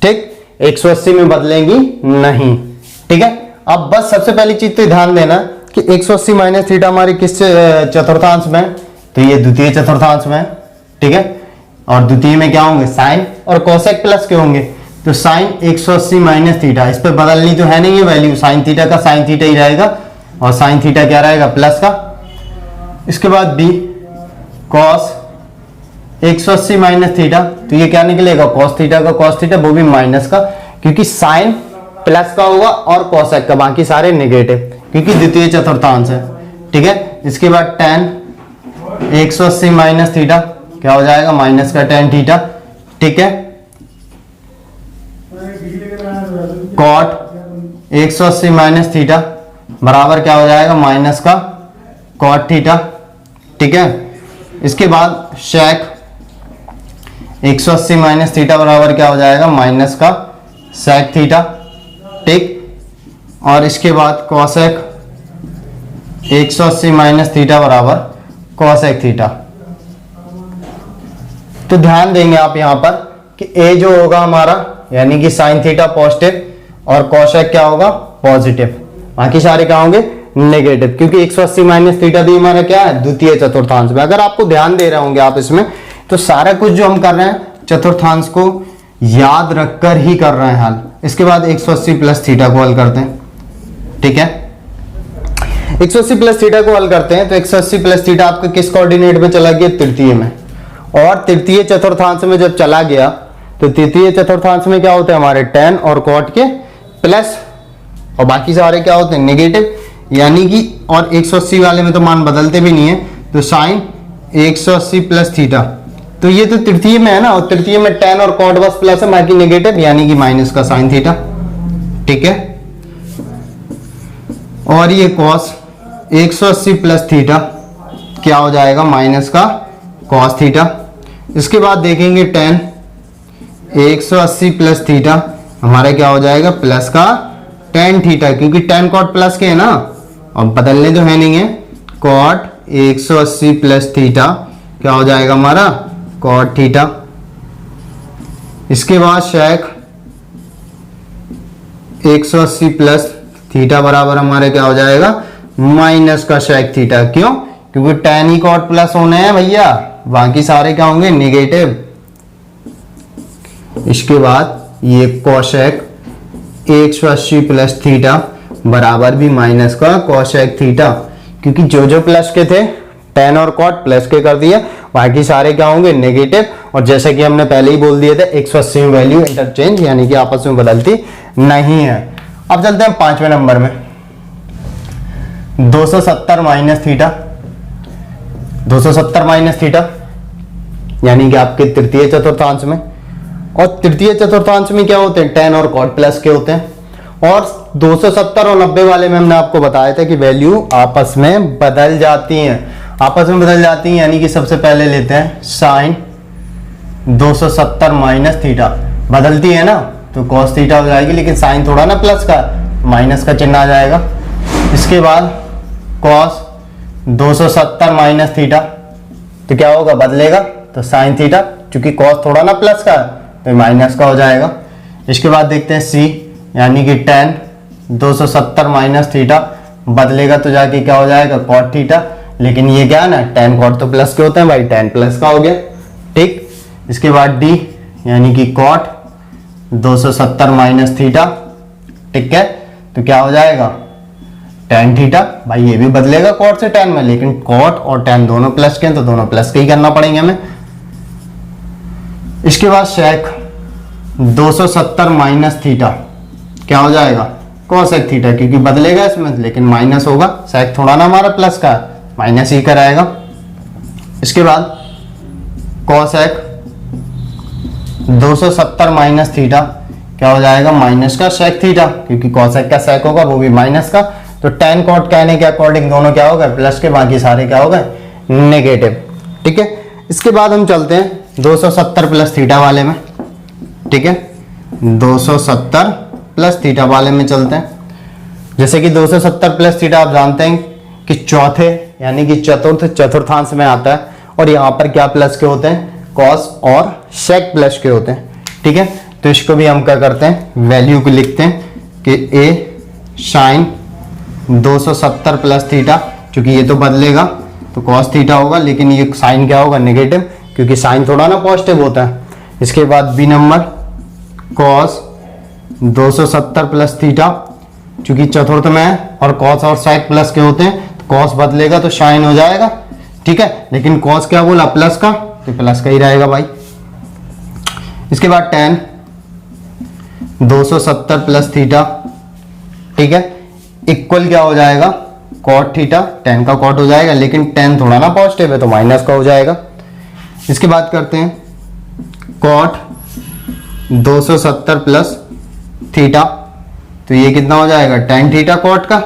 ठीक, 180 में बदलेंगी नहीं, ठीक है। अब बस सबसे पहली चीज तो ध्यान देना कि 180 माइनस थीटा हमारे किस चतुर्थांश में, तो ये द्वितीय चतुर्थांश में, ठीक है। और द्वितीय में क्या होंगे साइन और कोसेक प्लस के होंगे, तो साइन 180 माइनस थीटा, इस पे बदलनी तो है नहीं है वैल्यू, साइन थीटा का साइन थीटा ही रहेगा, और साइन थीटा क्या रहेगा प्लस का। इसके बाद बी कॉस 180 माइनस थीटा, तो ये क्या निकलेगा कॉस थीटा का कॉस थीटा, वो भी माइनस का, क्योंकि साइन प्लस का होगा और कोसेक का, बाकी सारे नेगेटिव, क्योंकि द्वितीय चतुर्थांश है, ठीक है। इसके बाद tan 180 माइनस थीटा क्या हो जाएगा माइनस का tan थीटा, ठीक है। कॉट 180 माइनस थीटा बराबर क्या हो जाएगा माइनस का कॉट थीटा, ठीक है। इसके बाद शेक 180 माइनस थीटा बराबर क्या हो जाएगा माइनस का सेक थीटा, ठीक। और इसके बाद कोसेक 180 माइनस थीटा बराबर कोसेक थीटा। तो ध्यान देंगे आप यहां पर कि ए जो होगा हमारा यानी कि साइन थीटा पॉजिटिव और कोसेक क्या होगा पॉजिटिव, बाकी सारे क्या होंगे नेगेटिव, क्योंकि 180 माइनस थीटा भी हमारा क्या है द्वितीय चतुर्थांश में। अगर आपको ध्यान दे रहे होंगे आप इसमें, तो सारा कुछ जो हम कर रहे हैं चतुर्थांश को याद रखकर ही कर रहे हैं हल। इसके बाद 180 प्लस थीटा को हल करते हैं, ठीक है। 180 प्लस थीटा को हल करते हैं, तो 180 प्लस थीटा आपका किस कोऑर्डिनेट में चला गया तृतीय में, और तृतीय चतुर्थांश में जब चला गया तो तृतीय चतुर्थांश में क्या होते हैं हमारे tan और cot के प्लस, और बाकी सारे क्या होते हैं नेगेटिव, यानी कि और 180 वाले में तो मान बदलते भी नहीं है, तो साइन 180 प्लस थीटा, तो ये तो तृतीय में है ना, और तृतीय में tan और cot बस प्लस है, बाकी नेगेटिव, यानी कि माइनस का साइन थीटा, ठीक है। और ये cos 180 प्लस थीटा क्या हो जाएगा माइनस का cos थीटा। इसके बाद देखेंगे tan 180 प्लस थीटा हमारा क्या हो जाएगा प्लस का tan थीटा, क्योंकि tan cot प्लस के है ना, और बदलने तो है नहीं है, cot 180 प्लस थीटा क्या हो जाएगा हमारा cot थीटा। इसके बाद शेक 180 प्लस थीटा बराबर हमारे क्या हो जाएगा माइनस का शेक थीटा, क्यों, क्योंकि tan ही cot प्लस होने हैं भैया, बाकी सारे क्या होंगे नेगेटिव। इसके बाद ये कोसेक 180 प्लस थीटा बराबर भी माइनस का कोसेक थीटा, क्योंकि जो जो प्लस के थे tan और cot प्लस के कर दिए, बाकी सारे क्या होंगे नेगेटिव। और जैसे कि हमने पहले ही बोल दिए थे 180 में वैल्यू इंटरचेंज यानी कि आपस में बदलती नहीं है। अब चलते हैं पांचवें नंबर में 270 माइनस थीटा, 270 माइनस थीटा यानी कि आपके तृतीय चतुर्थांश में, और तृतीय चतुर्थांश में क्या होते हैं tan और cot प्लस के होते हैं। और 270 और 90 वाले में हमने आपको बताया था कि वैल्यू आपस में बदल जाती हैं, आपस में बदल जाती हैं, यानी कि सबसे पहले लेते हैं साइन 270 माइनस थीटा, बदलती है ना तो cos थीटा हो जाएगी, लेकिन साइन थोड़ा ना प्लस का, माइनस का चिन्ह आ जाएगा। इसके बाद cos 270 माइनस थीटा, तो क्या होगा बदलेगा, तो साइन थीटा, क्योंकि cos थोड़ा ना प्लस का, तो माइनस का हो जाएगा। इसके बाद देखते हैं सी, यानी कि tan 270 माइनस थीटा, बदलेगा तो जाके क्या हो जाएगा cot थीटा, लेकिन ये क्या है ना tan cot तो प्लस के होते हैं भाई, tan प्लस का हो गया। ठीक, इसके बाद डी यानी कि cot 270 माइनस थीटा, ठीक है, तो क्या हो जाएगा tan थीटा। भाई ये भी बदलेगा cot से tan में, लेकिन cot और tan दोनों प्लस के हैं तो दोनों प्लस के ही करना पड़ेंगे हमें। इसके बाद sec 270 माइनस थीटा क्या हो जाएगा cosec थीटा, क्योंकि बदलेगा इसमें लेकिन माइनस होगा, sec थोड़ा ना हमारा प्लस का माइनस ही कराएगा। इसके बाद cosec 270 माइनस थीटा क्या हो जाएगा माइनस का sec थीटा, क्योंकि cosec का sec होगा वो भी माइनस का, तो tan cot कहने के अकॉर्डिंग दोनों क्या हो गए प्लस के, बाकी सारे क्या हो गए नेगेटिव। ठीक है, इसके बाद हम चलते हैं 270 प्लस थीटा वाले में। ठीक है, 270 प्लस थीटा वाले में चलते हैं। जैसे कि 270 प्लस थीटा आप जानते हैं कि चौथे यानी कि चतुर्थांश में आता है, और यहाँ पर क्या प्लस के होते हैं cos और sec प्लस के होते हैं। ठीक है, तो इसको भी हम क्या करते हैं वैल्यू को लिखते हैं कि a sin 270 प्लस थीटा, क्योंकि ये तो बदलेगा तो cos थीटा होगा, लेकिन ये साइन क्या होगा नेगेटिव, क्योंकि साइन थोड़ा ना पॉजिटिव होता है। इसके बाद B number cos 270 plus theta, क्योंकि चतुर्थ में है और cos और sec प्लस के होते हैं, तो cos बदलेगा तो साइन हो जाएगा। ठीक है, लेकिन cos क्या बोला प्लस का, तो प्लस का ही रहेगा भाई। इसके बाद tan 270 प्लस थीटा, ठीक है, इक्वल क्या हो जाएगा cot थीटा, tan का cot हो जाएगा, लेकिन tan थोड़ा ना पॉजिटिव है तो माइनस का हो जाएगा। इसके बाद करते हैं cot 270 प्लस थीटा, तो ये कितना हो जाएगा tan थीटा cot का,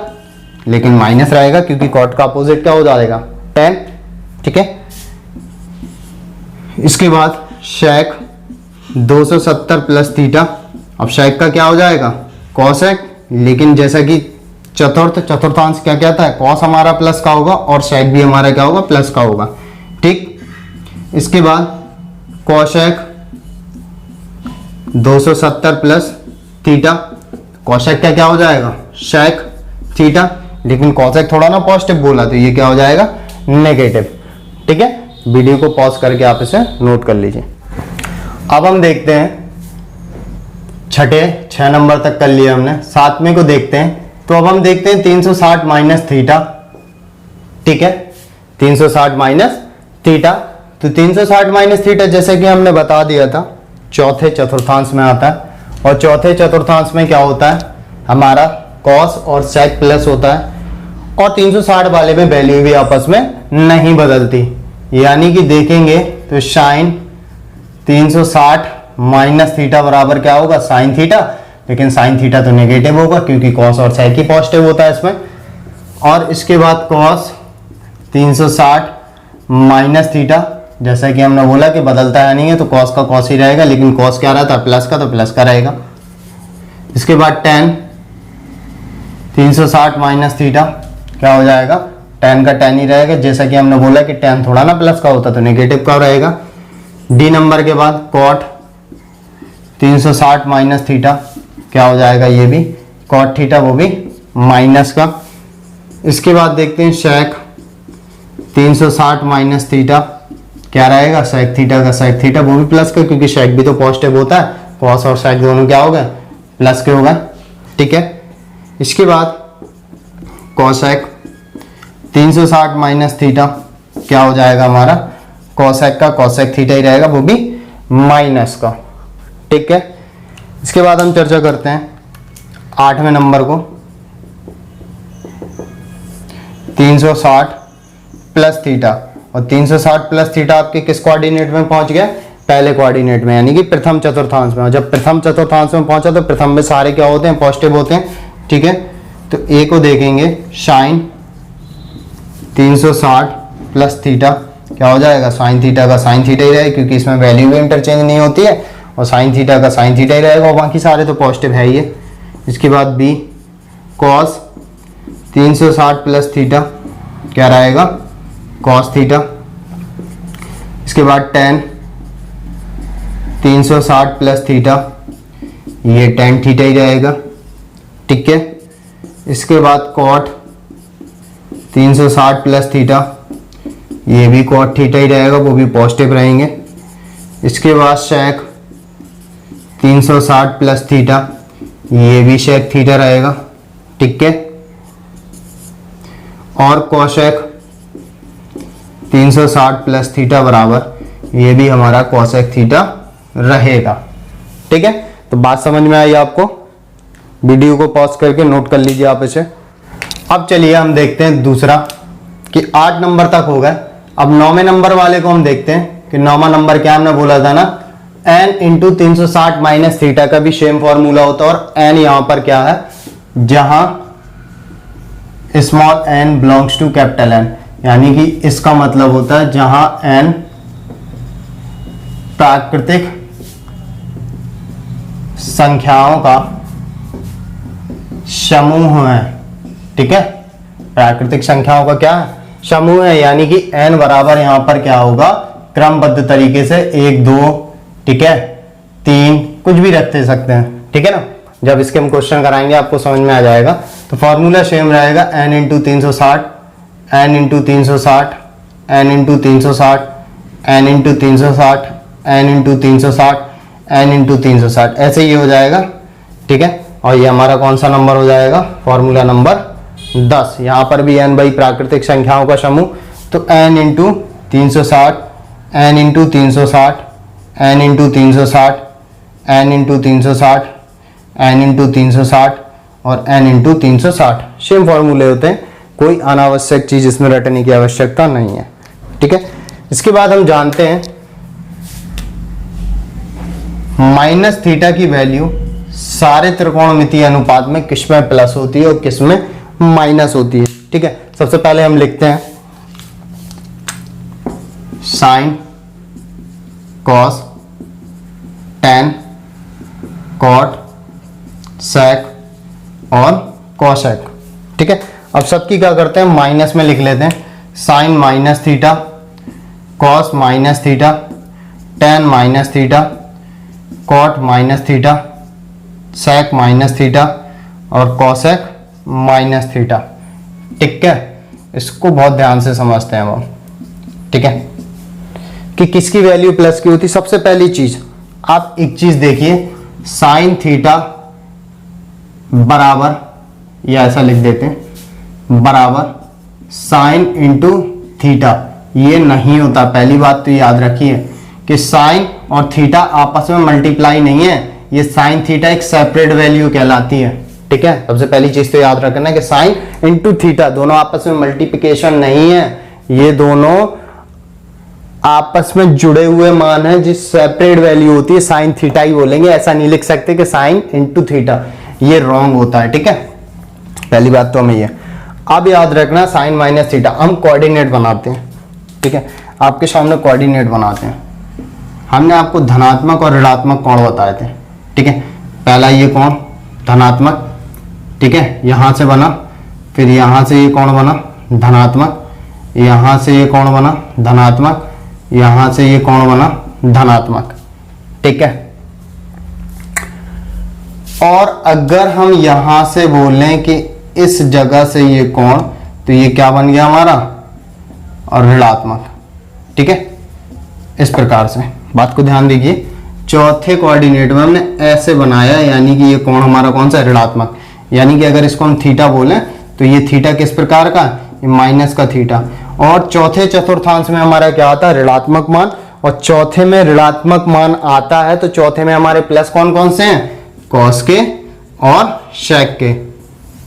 लेकिन माइनस रहेगा क्योंकि cot का अपोजिट क्या हो जाएगा tan। ठीक है, इसके बाद sec 270 प्लस थीटा, अब sec का क्या हो जाएगा cosec, लेकिन जैसा कि चतुर्थांश क्या कहता है cos हमारा प्लस का होगा और sec भी हमारा क्या होगा प्लस का होगा। ठीक, इसके बाद cosec 270 प्लस थीटा, cosec का क्या हो जाएगा sec थीटा, लेकिन cosec थोड़ा ना पॉजिटिव बोला तो ये क्या हो जाएगा नेगेटिव। ठीक है, वीडियो को पॉज करके आप इसे नोट कर लीजिए। अब हम देखते हैं छठे 6 नंबर तक कर लिया हमने, 7वें को देखते हैं। तो अब हम देखते हैं 360 माइनस थीटा। ठीक है, 360 माइनस थीटा, तो 360 माइनस थीटा जैसे कि हमने बता दिया था चौथे चतुर्थांश में आता है, और चौथे चतुर्थांश में क्या होता है हमारा cos और sec प्लस होता है, और 360 वाले में वैल्यू भी आपस में नहीं बदलती, यानी कि देखेंगे तो sin 360 माइनस थीटा बराबर क्या होगा sin थीटा, लेकिन sin थीटा तो नेगेटिव होगा क्योंकि cos और sec ही पॉजिटिव होता है इसमें। और इसके बाद cos 360 माइनस थीटा, जैसा कि हमने बोला कि बदलता है नहीं है तो cos का cos ही रहेगा, लेकिन cos क्या रहता है प्लस का, तो प्लस का रहेगा। इसके बाद tan 360 माइनस थीटा क्या हो जाएगा tan का tan ही रहेगा, जैसा कि हमने बोला कि tan थोड़ा ना प्लस का होता तो नेगेटिव का रहेगा। डी नंबर के बाद cot 360 माइनस थीटा क्या हो जाएगा, ये भी cot थीटा वो भी माइनस का। इसके बाद देखते हैं sec 360 माइनस थीटा क्या रहेगा sec थीटा का sec थीटा वो भी प्लस का, क्योंकि sec भी तो पॉजिटिव होता है, cos और sec दोनों क्या हो गए प्लस के होगा। ठीक है, इसके बाद cosec 360 माइनस थीटा क्या हो जाएगा हमारा cosec का cosec थीटा ही रहेगा, वो भी माइनस का। ठीक है, इसके बाद हम चर्चा करते हैं 8वें नंबर को, 360 प्लस थीटा, और 360 प्लस थीटा आपके किस कोऑर्डिनेट में पहुंच गया पहले कोऑर्डिनेट में, यानी कि प्रथम चतुर्थांश में। और जब प्रथम चतुर्थांश में पहुंचा तो प्रथम में सारे क्या होते हैं पॉजिटिव होते हैं। ठीक है, तो ए को देखेंगे sin 360 प्लस थीटा क्या हो जाएगा sin थीटा का sin थीटा ही रहेगा, क्योंकि इसमें वैल्यू भी इंटरचेंज नहीं होती है, और sin थीटा का sin थीटा ही रहेगा, और बाकी सारे तो पॉजिटिव है ही है। इसके बाद बी cos 360 प्लस थीटा क्या रहेगा cos थीटा। इसके बाद tan 360 प्लस थीटा, ये tan थीटा ही रहेगा। ठीक है, इसके बाद कॉट 360 प्लस थीटा, ये भी कॉट थीटा ही रहेगा, वो भी पॉजिटिव रहेंगे। इसके बाद शेक 360 प्लस थीटा, ये भी शेक थीटा रहेगा। ठीक है, और कोशेक 360 प्लस थीटा बराबर ये भी हमारा कोसेक थीटा रहेगा। ठीक है, तो बात समझ में आई आपको? वीडियो को पॉज करके नोट कर लीजिए आप इसे। अब चलिए हम देखते हैं दूसरा कि 8 नंबर तक हो गए। अब 9वें नंबर वाले को हम देखते हैं कि 9वां नंबर क्या हमने बोला था ना, n इंटू 360 माइनस थीटा का भी सेम फॉर्मूला होता है, और n यहां पर क्या है, जहां small n belongs to capital N, यानी कि इसका मतलब होता है जहां n प्राकृतिक संख्याओं का समूह है। ठीक है, प्राकृतिक संख्याओं का क्या है, समूह है, यानी कि n बराबर यहां पर क्या होगा, क्रमबद्ध तरीके से 1 2 ठीक है 3 कुछ भी रखते सकते हैं। ठीक है ना, जब इसके हम क्वेश्चन कराएंगे आपको समझ में आ जाएगा। तो फॉर्मूला सेम रहेगा, n into 360, n into 360, n into 360, n into 360, n into 360, n into 360, ऐसे ही हो जाएगा। ठीक है, और ये हमारा कौन सा नंबर हो जाएगा, फॉर्मूला नंबर 10। यहाँ पर भी n भाई प्राकृतिक संख्याओं का समूह, तो n into 360, n into 360, n into 360, n into 360, n into 360 और n इंटू 360 सेम फॉर्मूले होते हैं, कोई अनावश्यक चीज इसमें रटने की आवश्यकता नहीं है। ठीक है, इसके बाद हम जानते हैं माइनस थीटा की वैल्यू सारे त्रिकोणमितीय अनुपात में किसमें प्लस होती है और किसमें माइनस होती है। ठीक है, सबसे पहले हम लिखते हैं साइन, कॉस, टेन, कॉट, सेक और कोसेक। ठीक है, अब सबकी क्या करते हैं, माइनस में लिख लेते हैं, sine minus theta, cos minus theta, tan minus theta, cot minus theta, sec minus theta और कोसेक माइनस थीटा। ठीक है, इसको बहुत ध्यान से समझते हैं हम। ठीक है, कि किसकी वैल्यू प्लस की होती। सबसे पहली चीज आप एक चीज देखिए, साइन थीटा बराबर, या ऐसा लिख देते हैं, बराबर साइन इंटू थीटा, ये नहीं होता। पहली बात तो याद रखिए कि साइन और थीटा आपस में मल्टीप्लाई नहीं है, ये साइन थीटा एक सेपरेट वैल्यू कहलाती है। ठीक है, सबसे पहली चीज तो याद रखना कि साइन इंटू थीटा दोनों आपस में मल्टीप्लिकेशन नहीं है, ये दोनों आपस में जुड़े हुए मान है, जिस सेपरेट वैल्यू होती है साइन थीटा ही बोलेंगे, ऐसा नहीं लिख सकते कि साइन इंटू थीटा, ये रॉन्ग होता है। ठीक है, पहली बात तो हमें ये अब याद रखना, साइन माइनस थीटा हम कोऑर्डिनेट बनाते हैं। ठीक है, आपके सामने कोऑर्डिनेट बनाते हैं। हमने आपको धनात्मक और ऋणात्मक कोण बताए थे। ठीक है, पहला ये कोण धनात्मक, ठीक है, यहां से बना, फिर यहां से ये कोण बना धनात्मक, यहां से ये कोण बना धनात्मक, यहां से ये कोण बना धनात्मक। ठीक है, और अगर हम यहां से बोलें कि इस जगह से ये कोण, तो ये क्या बन गया हमारा, और ऋणात्मक। ठीक है, इस प्रकार से बात को ध्यान दीजिए। चौथे कोऑर्डिनेट में हमने ऐसे बनाया, यानी कि ये कोण हमारा कौन सा, ऋणात्मक, यानी कि अगर इसको हम थीटा बोलें तो ये थीटा किस प्रकार का, ये माइनस का थीटा। और चौथे चतुर्थांश में हमारा क्या आता है, ऋणात्मक मान, और चौथे में ऋणात्मक मान आता है तो चौथे में हमारे प्लस कौन कौन से हैं, कॉस के और सेक के।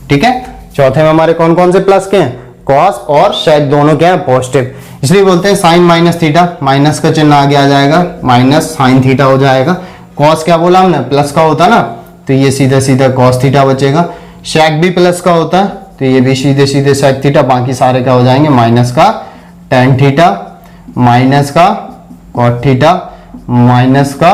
ठीक है, चौथे में हमारे कौन कौन से प्लस के हैं, कॉस और सेक, दोनों क्या है, पॉजिटिव, इसलिए बोलते हैं साइन माइनस थीटा, माइनस का चिन्ह आगे आ जाएगा, माइनस साइन थीटा हो जाएगा। कॉस क्या बोला हमने, प्लस का होता ना, तो ये सीधा सीधा कॉस थीटा बचेगा। सेक भी प्लस का होता है, तो ये भी सीधे सीधे सेक थीटा, बाकी सारे क्या हो जाएंगे, माइनस का टेन थीटा, माइनस का कॉट थीटा, माइनस का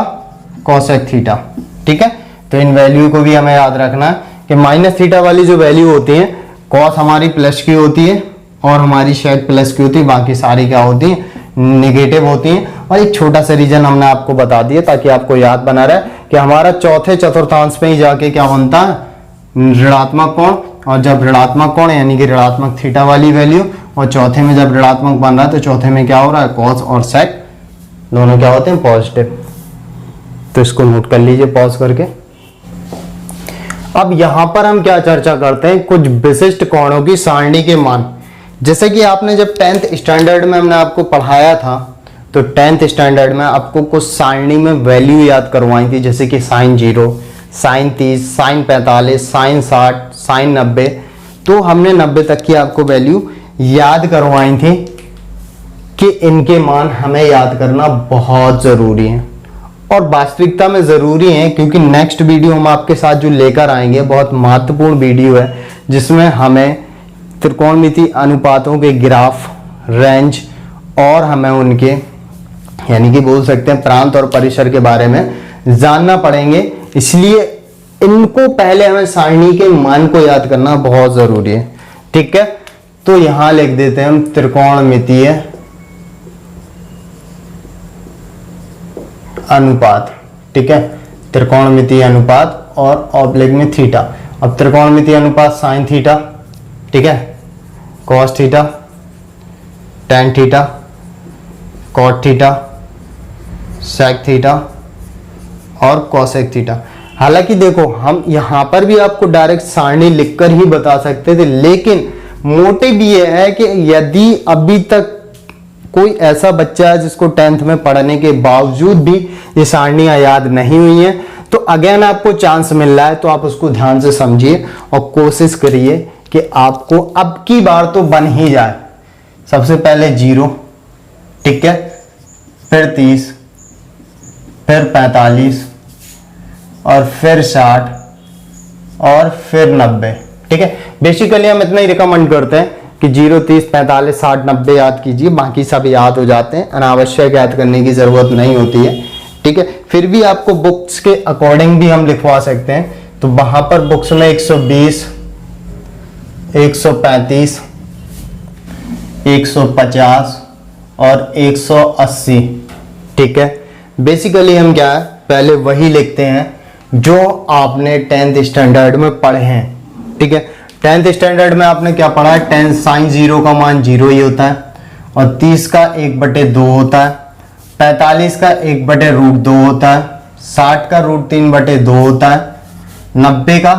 कोसेक थीटा। ठीक है, तो इन वैल्यू को भी हमें याद रखना है कि माइनस थीटा वाली जो वैल्यू होती है, कॉस हमारी प्लस की होती है और हमारी सेक प्लस की होती है, बाकी सारी क्या होती है, नेगेटिव होती हैं। और एक छोटा सा रीजन हमने आपको बता दिया ताकि आपको याद बना रहे कि हमारा चौथे चतुर्थांश में ही जाके क्या बनता है, ऋणात्मक कोण। और जब ऋणात्मक कोण यानी कि ऋणात्मक थीटा वाली वैल्यू, और चौथे में जब ऋणात्मक बन रहा है तो चौथे में क्या हो रहा है, कॉस और सेक दोनों क्या होते हैं, पॉजिटिव। तो इसको नोट कर लीजिए पॉज करके। अब यहां पर हम क्या चर्चा करते हैं, कुछ विशिष्ट कोणों की सारणी के मान। जैसे कि आपने जब 10th स्टैंडर्ड में हमने आपको पढ़ाया था, तो 10th स्टैंडर्ड में आपको कुछ सारणी में वैल्यू याद करवाई थी, जैसे कि sine 0, sine 30, sine 45, sine 60, sine 90। तो हमने 90 तक की आपको वैल्यू याद करवाई थी कि इनके मान हमें याद करना बहुत जरूरी है, और वास्तविकता में जरूरी है, क्योंकि नेक्स्ट वीडियो हम आपके साथ जो लेकर आएंगे बहुत महत्वपूर्ण वीडियो है, जिसमें हमें त्रिकोणमिति अनुपातों के ग्राफ, रेंज और हमें उनके यानी कि बोल सकते हैं प्रांत और परिसर के बारे में जानना पड़ेंगे। इसलिए इनको पहले हमें सारणी के मान को याद करना बहुत जरूरी है। ठीक है, तो यहां लिख देते हैं हम त्रिकोणमितीय अनुपात। ठीक है, त्रिकोणमितीय अनुपात और ऑब्लिक में थीटा। अब त्रिकोणमितीय अनुपात साइन थीटा, ठीक है, cos theta, tan theta, cot theta, sec theta और कोसेक थीटा। हालांकि देखो हम यहां पर भी आपको डायरेक्ट सारणी लिखकर ही बता सकते थे, लेकिन मोटिव ये है कि यदि अभी तक कोई ऐसा बच्चा है जिसको 10th में पढ़ने के बावजूद भी ये सारणियां याद नहीं हुई हैं, तो अगेन आपको चांस मिल रहा है, तो आप उसको ध्यान से समझिए और कोशिश करिए कि आपको अब की बार तो बन ही जाए। सबसे पहले 0, ठीक है, फिर 30, फिर 45 और फिर 60 और फिर 90। ठीक है, बेसिकली हम इतना ही रिकमेंड करते हैं कि 0, 30, 45, 60, 90 याद कीजिए, बाकी सब याद हो जाते हैं, अनावश्यक याद करने की जरूरत नहीं होती है। ठीक है, फिर भी आपको बुक्स के अकॉर्डिंग भी हम लिखवा सकते हैं, तो वहां पर बुक्स में 120, 135, 150 और 180। ठीक है, बेसिकली हम क्या है पहले वही लिखते हैं जो आपने 10th स्टैंडर्ड में पढ़े हैं। ठीक है, 10th स्टैंडर्ड में आपने क्या पढ़ा है, 10 साइन 0 का मान 0 ही होता है, और 30 का 1/2 होता है, 45 का 1/√2 होता है, 60 का √3/2 होता है, 90 का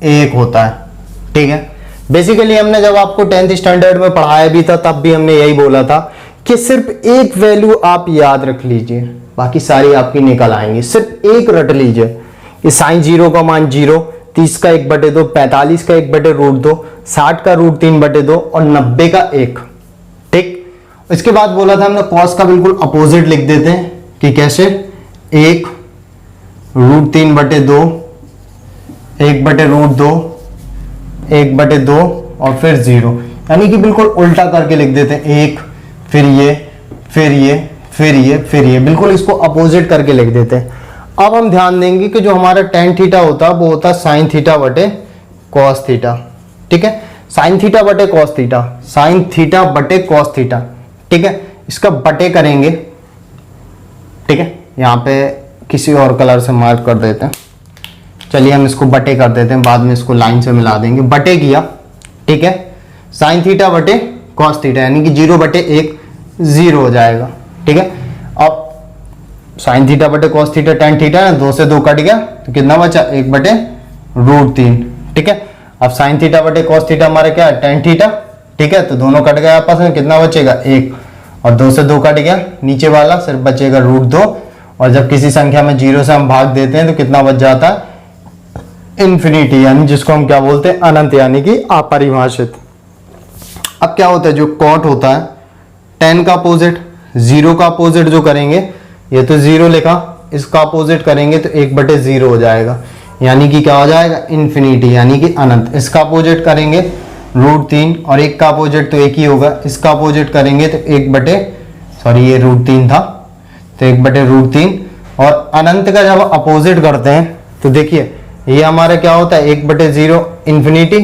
1 होता है। ठीक है, बेसिकली हमने जब आपको 10th स्टैंडर्ड में पढ़ाया भी था तब भी हमने यही बोला था कि सिर्फ एक वैल्यू आप याद रख लीजिए, बाकी सारी आपकी निकल आएंगी। सिर्फ एक रट लीजिए कि साइन 0 का मान 0, 30 का 1/2, 45 का 1/√2, 60 का √3/2 और 90 का 1। ठीक, इसके बाद बोला था हमने कॉस का बिल्कुल अपोजिट लिख देते हैं कि कैसे, 1 √3/2, 1/√2, 1/2 और फिर 0, यानी कि बिल्कुल उल्टा करके लिख देते हैं, 1 फिर ये फिर ये फिर ये फिर ये, बिल्कुल इसको अपोजिट करके लिख देते हैं। अब हम ध्यान देंगे कि जो हमारा tan थीटा होता है वो होता है साइन थीटा बटे कॉस थीटा। ठीक है, साइन थीटा बटे कॉस थीटा, साइन थीटा बटे कॉस थीटा। ठीक है, इसका बटे करेंगे। ठीक है, यहाँ पे किसी और कलर से मार्क कर देते हैं, चलिए हम इसको बटे कर देते हैं, बाद में इसको लाइन से मिला देंगे। बटे किया, ठीक है, साइन थीटा बटे कॉस थीटा, यानी कि 0/1 0 हो जाएगा। ठीक है, अब साइन थीटा बटे कॉस थीटा tan थीटा है, 2 से 2 कट गया तो कितना बचा, 1/√3। ठीक है, अब साइन थीटा बटे कॉस थीटा हमारा क्या है, tan थीटा। ठीक है, तो दोनों कट गए आपस में, कितना बचेगा, 1, और 2 से 2 कट गया, नीचे वाला सिर्फ बचेगा √2, और जब किसी संख्या में 0 से हम भाग देते हैं तो कितना बच जाता है, इन्फिनिटी, यानी जिसको हम क्या बोलते हैं, अनंत, यानी कि अपरिभाषित। अब क्या होता है, जो कॉट होता है, tan का अपोजिट, 0 का अपोजिट जो करेंगे, ये तो 0 लिखा, इसका अपोजिट करेंगे तो 1/0 हो जाएगा, यानी कि क्या हो जाएगा, इन्फिनिटी, यानी कि अनंत। इसका अपोजिट करेंगे √3, और एक का अपोजिट तो एक ही होगा, इसका अपोजिट करेंगे तो ये √3 था तो 1/√3, और अनंत का जब अपोजिट करते हैं तो देखिए ये हमारा क्या होता है, 1/0 इन्फिनिटी,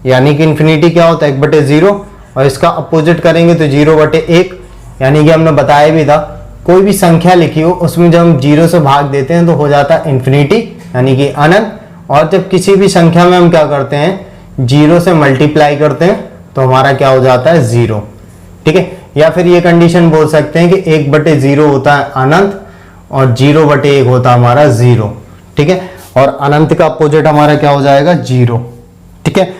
यानी कि इन्फिनिटी क्या होता है, 1/0, और इसका अपोजिट करेंगे तो 0/1, यानी कि हमने बताया भी था कोई भी संख्या लिखी हो उसमें जब हम 0 से भाग देते हैं तो हो जाता है इन्फिनिटी यानी कि अनंत, और जब किसी भी संख्या में हम क्या करते हैं 0 से मल्टीप्लाई करते हैं तो हमारा क्या हो जाता है 0। ठीक है, या फिर ये कंडीशन बोल सकते हैं कि 1/0 होता है अनंत और 0/1 होता है हमारा 0। ठीक है, और अनंत का अपोजिट हमारा क्या हो जाएगा 0। ठीक है,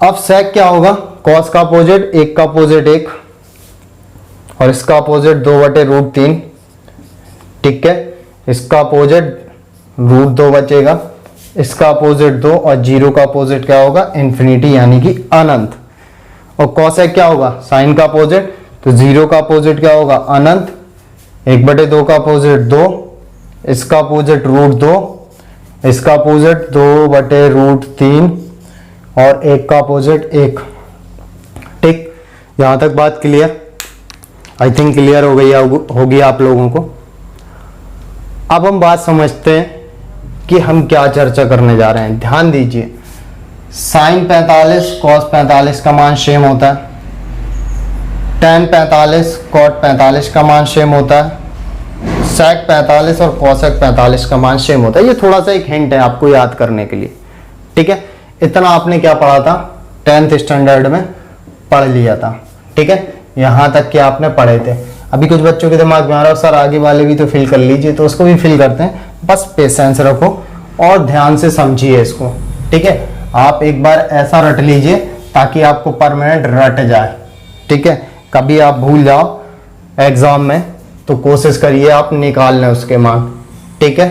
अब सेक क्या होगा, कॉस का अपोजिट 1 का अपोजिट 1 और इसका अपोजिट 2/√3। ठीक है, इसका अपोजिट √2 बचेगा, इसका अपोजिट 2 और 0 का अपोजिट क्या होगा इन्फिनिटी यानी कि अनंत। और कॉसेक क्या होगा, साइन का अपोजिट, तो 0 का अपोजिट क्या होगा अनंत, 1/2 का अपोजिट 2, इसका अपोजिट √2, इसका अपोजिट 2/√3 और 1 का अपोजिट 1। ठीक, यहां तक बात क्लियर, आई थिंक क्लियर हो गई होगी आप लोगों को। अब हम बात समझते हैं कि हम क्या चर्चा करने जा रहे हैं। ध्यान दीजिए, साइन 45 कॉस 45 का मान सेम होता है, tan 45 कॉट 45 का मान सेम होता है, sec 45 और cosec 45 का मान सेम होता है। ये थोड़ा सा एक हिंट है आपको याद करने के लिए। ठीक है, इतना आपने क्या पढ़ा था 10th स्टैंडर्ड में पढ़ लिया था। ठीक है, यहां तक कि आपने पढ़े थे। अभी कुछ बच्चों के दिमाग में आ रहा है सर आगे वाले भी तो फिल कर लीजिए, तो उसको भी फिल करते हैं। बस पेशेंस रखो और ध्यान से समझिए इसको। ठीक है, आप एक बार ऐसा रट लीजिए ताकि आपको परमानेंट रट जाए। ठीक है, कभी आप भूल जाओ एग्जाम में तो कोशिश करिए आप निकाल लें उसके मान। ठीक है,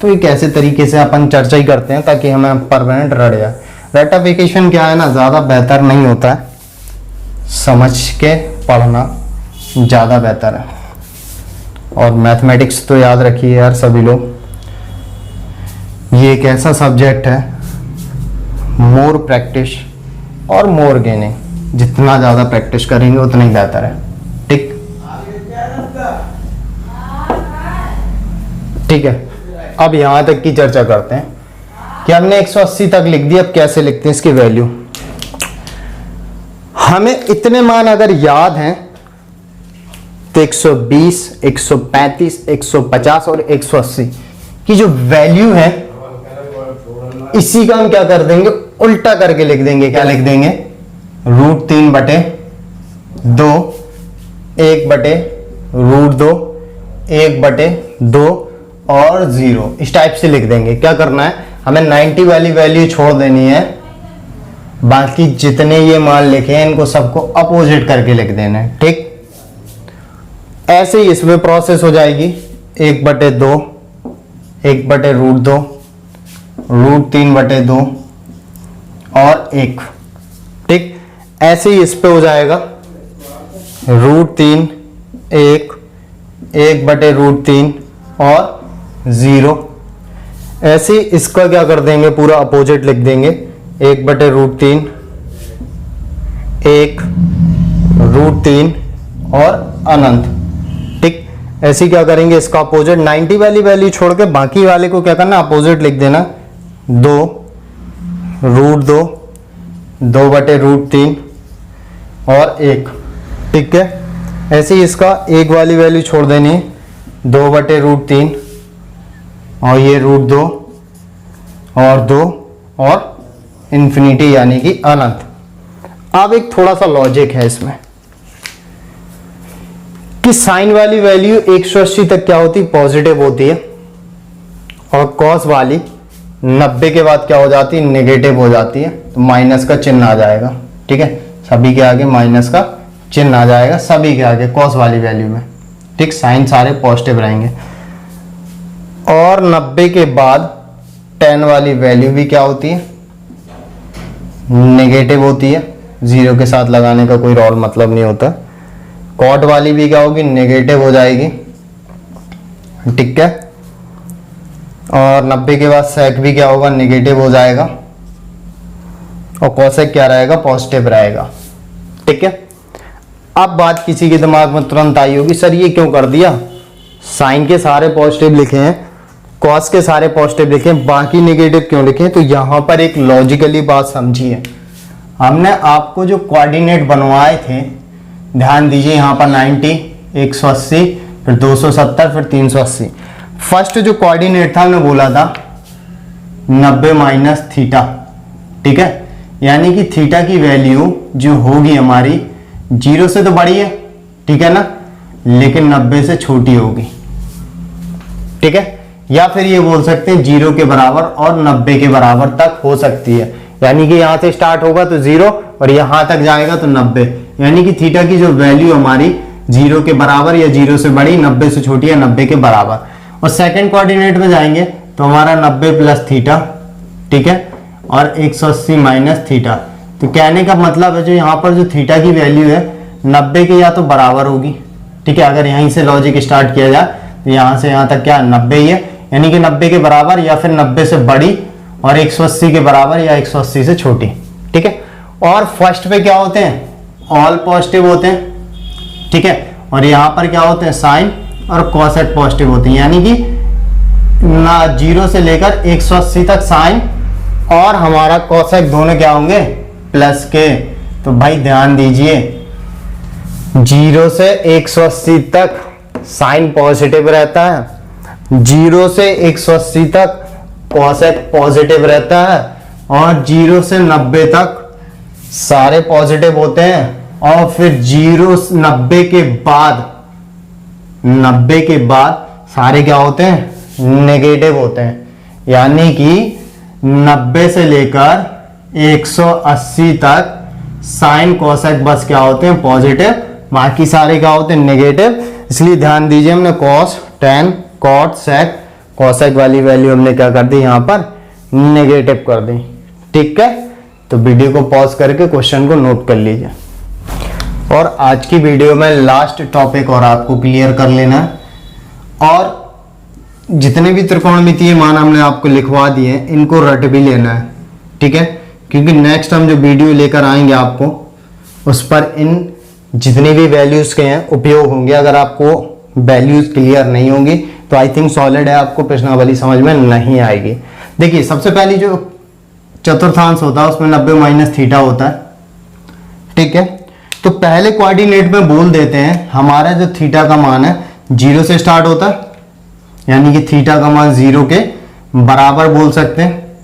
तो एक ऐसे तरीके से अपन चर्चा ही करते हैं ताकि हमें परमानेंट रट जाए। रेटिफिकेशन क्या है ना, ज़्यादा बेहतर नहीं होता है, समझ के पढ़ना ज़्यादा बेहतर है। और मैथमेटिक्स तो याद रखिए यार सभी लोग, ये एक ऐसा सब्जेक्ट है मोर प्रैक्टिस और मोर गेनिंग, जितना ज़्यादा प्रैक्टिस करेंगे उतना ही बेहतर है। ठीक, ठीक है, अब यहां तक की चर्चा करते हैं कि हमने 180 तक लिख दिया। अब कैसे लिखते हैं इसकी वैल्यू, हमें इतने मान अगर याद हैं तो 120, 135, 150 और 180 की जो वैल्यू है इसी का हम क्या कर देंगे उल्टा करके लिख देंगे। क्या लिख देंगे √3/2, 1/√2, 1/2 और 0 इस टाइप से लिख देंगे। क्या करना है, हमें 90 वाली वैल्यू छोड़ देनी है, बाकी जितने ये मान लिखे हैं इनको सबको अपोजिट करके लिख देना है। ठीक, ऐसे ही इसमें प्रोसेस हो जाएगी 1/2, 1/√2, √3/2 और 1। ठीक, ऐसे ही इस पे हो जाएगा √3, 1, 1/√3 और 0। ऐसे ही इसका क्या कर देंगे पूरा अपोजिट लिख देंगे 1/√3, 1, √3 और अनंत। ठीक, ऐसे क्या करेंगे इसका अपोजिट 90 वाली वैल्यू छोड़ के बाकी वाले को क्या करना अपोजिट लिख देना 2, √2, 2/√3 और 1। ठीक है, ऐसे ही इसका 1 वाली वैल्यू छोड़ देनी है 2/√3 और ये √2 और 2 और इन्फिनिटी यानी कि अनंत। अब एक थोड़ा सा लॉजिक है इसमें कि साइन वाली वैल्यू 180 तक क्या होती पॉजिटिव होती है और कॉस वाली 90 के बाद क्या हो जाती है नेगेटिव हो जाती है, तो माइनस का चिन्ह आ जाएगा। ठीक है, सभी के आगे माइनस का चिन्ह आ जाएगा, सभी के आगे कॉस वाली वैल्यू में। ठीक, साइन सारे पॉजिटिव रहेंगे और 90 के बाद tan वाली वैल्यू भी क्या होती है नेगेटिव होती है, 0 के साथ लगाने का कोई और मतलब नहीं होता। कॉट वाली भी क्या होगी नेगेटिव हो जाएगी। ठीक है, और 90 के बाद सेक भी क्या होगा नेगेटिव हो जाएगा और कॉसेक क्या रहेगा पॉजिटिव रहेगा। ठीक है, अब बात किसी के दिमाग में तुरंत आई होगी सर ये क्यों कर दिया, साइन के सारे पॉजिटिव लिखे हैं, कॉस के सारे पॉजिटिव लिखे हैं, बाकी नेगेटिव क्यों लिखे हैं। तो यहां पर एक लॉजिकली बात समझिए, हमने आपको जो कोऑर्डिनेट बनवाए थे ध्यान दीजिए, यहां पर 90, 180, फिर 270, फिर 380। फर्स्ट जो कोऑर्डिनेट था हमने बोला था 90 माइनस थीटा, ठीक है, यानी कि थीटा की वैल्यू जो होगी हमारी 0 से तो बड़ी है, ठीक है ना, लेकिन 90 से छोटी होगी, ठीक है। या फिर ये बोल सकते हैं 0 के बराबर और 90 के बराबर तक हो सकती है, यानी कि यहां से स्टार्ट होगा तो 0 और यहां तक जाएगा तो 90, यानी कि थीटा की जो वैल्यू हमारी 0 के बराबर या 0 से बड़ी, 90 से छोटी या 90 के बराबर। और सेकंड कोऑर्डिनेट में जाएंगे तो हमारा 90 प्लस थीटा, ठीक है, और 180 माइनस थीटा। तो कहने का मतलब है जो यहाँ पर जो थीटा की वैल्यू है 90 के या तो बराबर होगी, ठीक है, अगर यहीं से लॉजिक स्टार्ट किया जाए तो यहाँ से यहाँ तक क्या 90 ही है, यानी कि 90 के बराबर या फिर 90 से बड़ी और 180 के बराबर या 180 से छोटी, ठीक है। और फर्स्ट पे क्या होते हैं, ऑल पॉजिटिव होते हैं, ठीक है, और यहाँ पर क्या होते हैं, साइन और कॉसेक पॉजिटिव होते हैं, यानी कि ना 0 से लेकर 180 तक साइन और हमारा कॉसेक दोनों क्या होंगे, प्लस के। तो भाई ध्यान दीजिए 0 से 180 तक साइन पॉजिटिव रहता है, 0 से 180 तक कॉसेक पॉजिटिव रहता है, और 0 से 90 तक सारे पॉजिटिव होते हैं, और फिर 90 के बाद सारे क्या होते हैं, नेगेटिव होते हैं, यानी कि 90 से लेकर 180 तक साइन कॉसेक बस क्या होते हैं, पॉजिटिव, बाकी सारे क्या होते हैं, नेगेटिव। इसलिए ध्यान दीजिए हमने कॉस, टेन, कॉट, सेक, कॉसेक वाली वैल्यू हमने क्या कर दी, यहां पर नेगेटिव कर दी, ठीक है। तो वीडियो को पॉज करके क्वेश्चन को नोट कर लीजिए। और आज की वीडियो में लास्ट टॉपिक और आपको क्लियर कर लेना है, और जितने भी त्रिकोणमितीय मान हमने आपको लिखवा दिए हैं इनको रट भी लेना है, ठीक है, क्योंकि नेक्स्ट हम जो वीडियो लेकर आएंगे आपको उस पर इन जितनी भी वैल्यूज के हैं उपयोग होंगे। अगर आपको वैल्यूज क्लियर नहीं होंगी तो आई थिंक सॉलिड है, आपको प्रश्नावली समझ में नहीं आएगी। देखिए सबसे पहली जो चतुर्थांश होता है उसमें 90 माइनस थीटा होता है, ठीक है। तो पहले कोऑर्डिनेट में बोल देते हैं हमारा जो थीटा का मान है 0 से स्टार्ट होता है, यानी कि थीटा का मान 0 के बराबर बोल सकते हैं,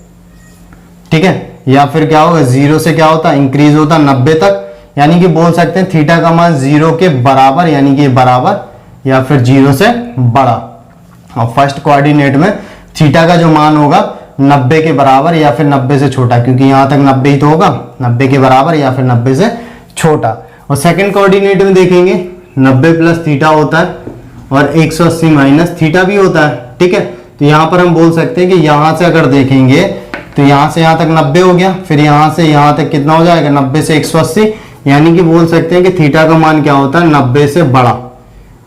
ठीक है। या फिर क्या होगा, 0 से क्या होता है, इंक्रीज होता 90 तक, यानी कि बोल सकते हैं थीटा का मान 0 के बराबर, यानी कि बराबर या फिर 0 से बड़ा। और फर्स्ट कोऑर्डिनेट में थीटा का जो मान होगा 90 के बराबर या फिर 90 से छोटा, क्योंकि यहां तक 90 ही तो होगा, 90 के बराबर या फिर 90 से छोटा। और सेकंड कोऑर्डिनेट में देखेंगे 90 प्लस थीटा होता है और 180 माइनस थीटा भी होता है, ठीक है। तो यहां पर हम बोल सकते हैं कि यहां से अगर देखेंगे तो यहां से यहां तक 90 हो गया, फिर यहां से यहां तक कितना हो जाएगा, 90 से 180, यानी कि बोल सकते हैं कि थीटा का मान क्या होता है, 90 से बड़ा,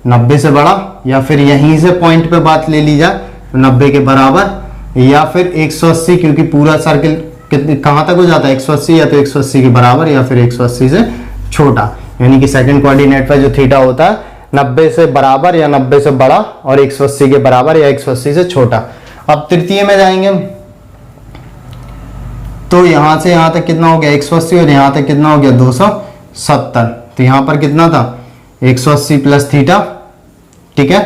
90 से बड़ा, या फिर यहीं से पॉइंट पे बात ले ली जाए 90 के बराबर, या फिर 180, क्योंकि पूरा सर्किल कहां तक हो जाता है 180, या तो 180 के बराबर या फिर 180 से छोटा, यानी कि सेकंड कोऑर्डिनेट पर जो थीटा होता है 90 से बराबर या 90 से बड़ा और 180 के बराबर या 180 से छोटा। अब तृतीय में जाएंगे हम, तो यहां से यहां तक कितना हो गया 180 और यहां तक कितना हो गया 270। तो यहां पर कितना था 180 प्लस थीटा, ठीक है,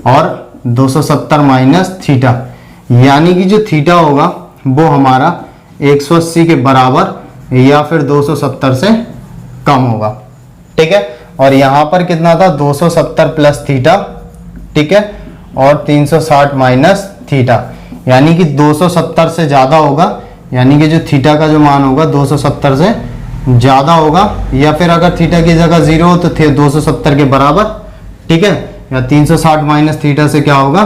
और 270 माइनस थीटा, यानी कि जो थीटा होगा वो हमारा 180 के बराबर या फिर 270 से कम होगा, ठीक है। और यहां पर कितना था 270 प्लस थीटा, ठीक है, और 360 माइनस थीटा, यानी कि 270 से ज्यादा होगा, यानी कि जो थीटा का जो मान होगा 270 से ज्यादा होगा, या फिर अगर थीटा की जगह 0 हो तो 270 के बराबर, ठीक है, या 360 माइनस थीटा से क्या होगा,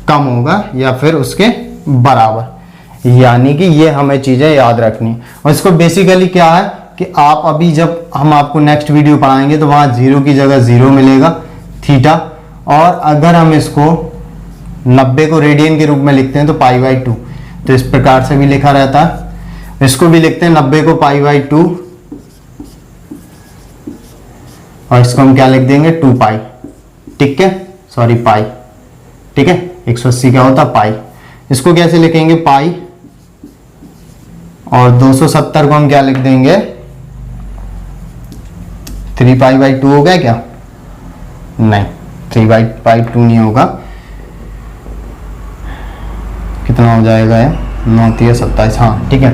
कम होगा या फिर उसके बराबर। यानी कि ये हमें चीजें याद रखनी। और इसको बेसिकली क्या है कि आप अभी जब हम आपको नेक्स्ट वीडियो पढ़ाएंगे तो वहां 0 की जगह 0 मिलेगा थीटा, और अगर हम इसको 90 को रेडियन के रूप में लिखते हैं तो π/2, तो इस प्रकार से भी लिखा रहता है। इसको भी लिखते हैं 90 को π/2, और इसको हम क्या लिख देंगे 2π, ठीक है, सॉरी पाई, ठीक है, 180 क्या होता पाई। इसको कैसे लिखेंगे पाई, और 270 को हम क्या लिख देंगे 3π/2 हो गया क्या, नहीं, 3/2 नहीं होगा। कितना हो जाएगा ये, 9 3 27, हाँ ठीक है।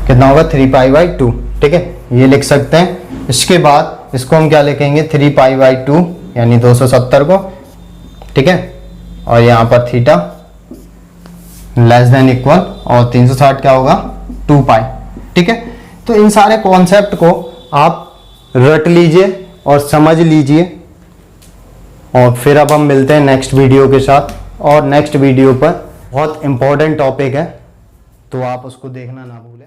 कितना होगा, 3π/2, ठीक है, ये लिख सकते हैं। इसके बाद इसको हम क्या लिखेंगे, 3π/2 यानी 270 को, ठीक है, और यहाँ पर थीटा लेस देन इक्वल, और 360 क्या होगा, 2π, ठीक है। तो इन सारे कॉन्सेप्ट को आप रट लीजिए और समझ लीजिए, और फिर अब हम मिलते हैं नेक्स्ट वीडियो के साथ। और नेक्स्ट वीडियो पर बहुत इंपॉर्टेंट टॉपिक है, तो आप उसको देखना ना भूलें।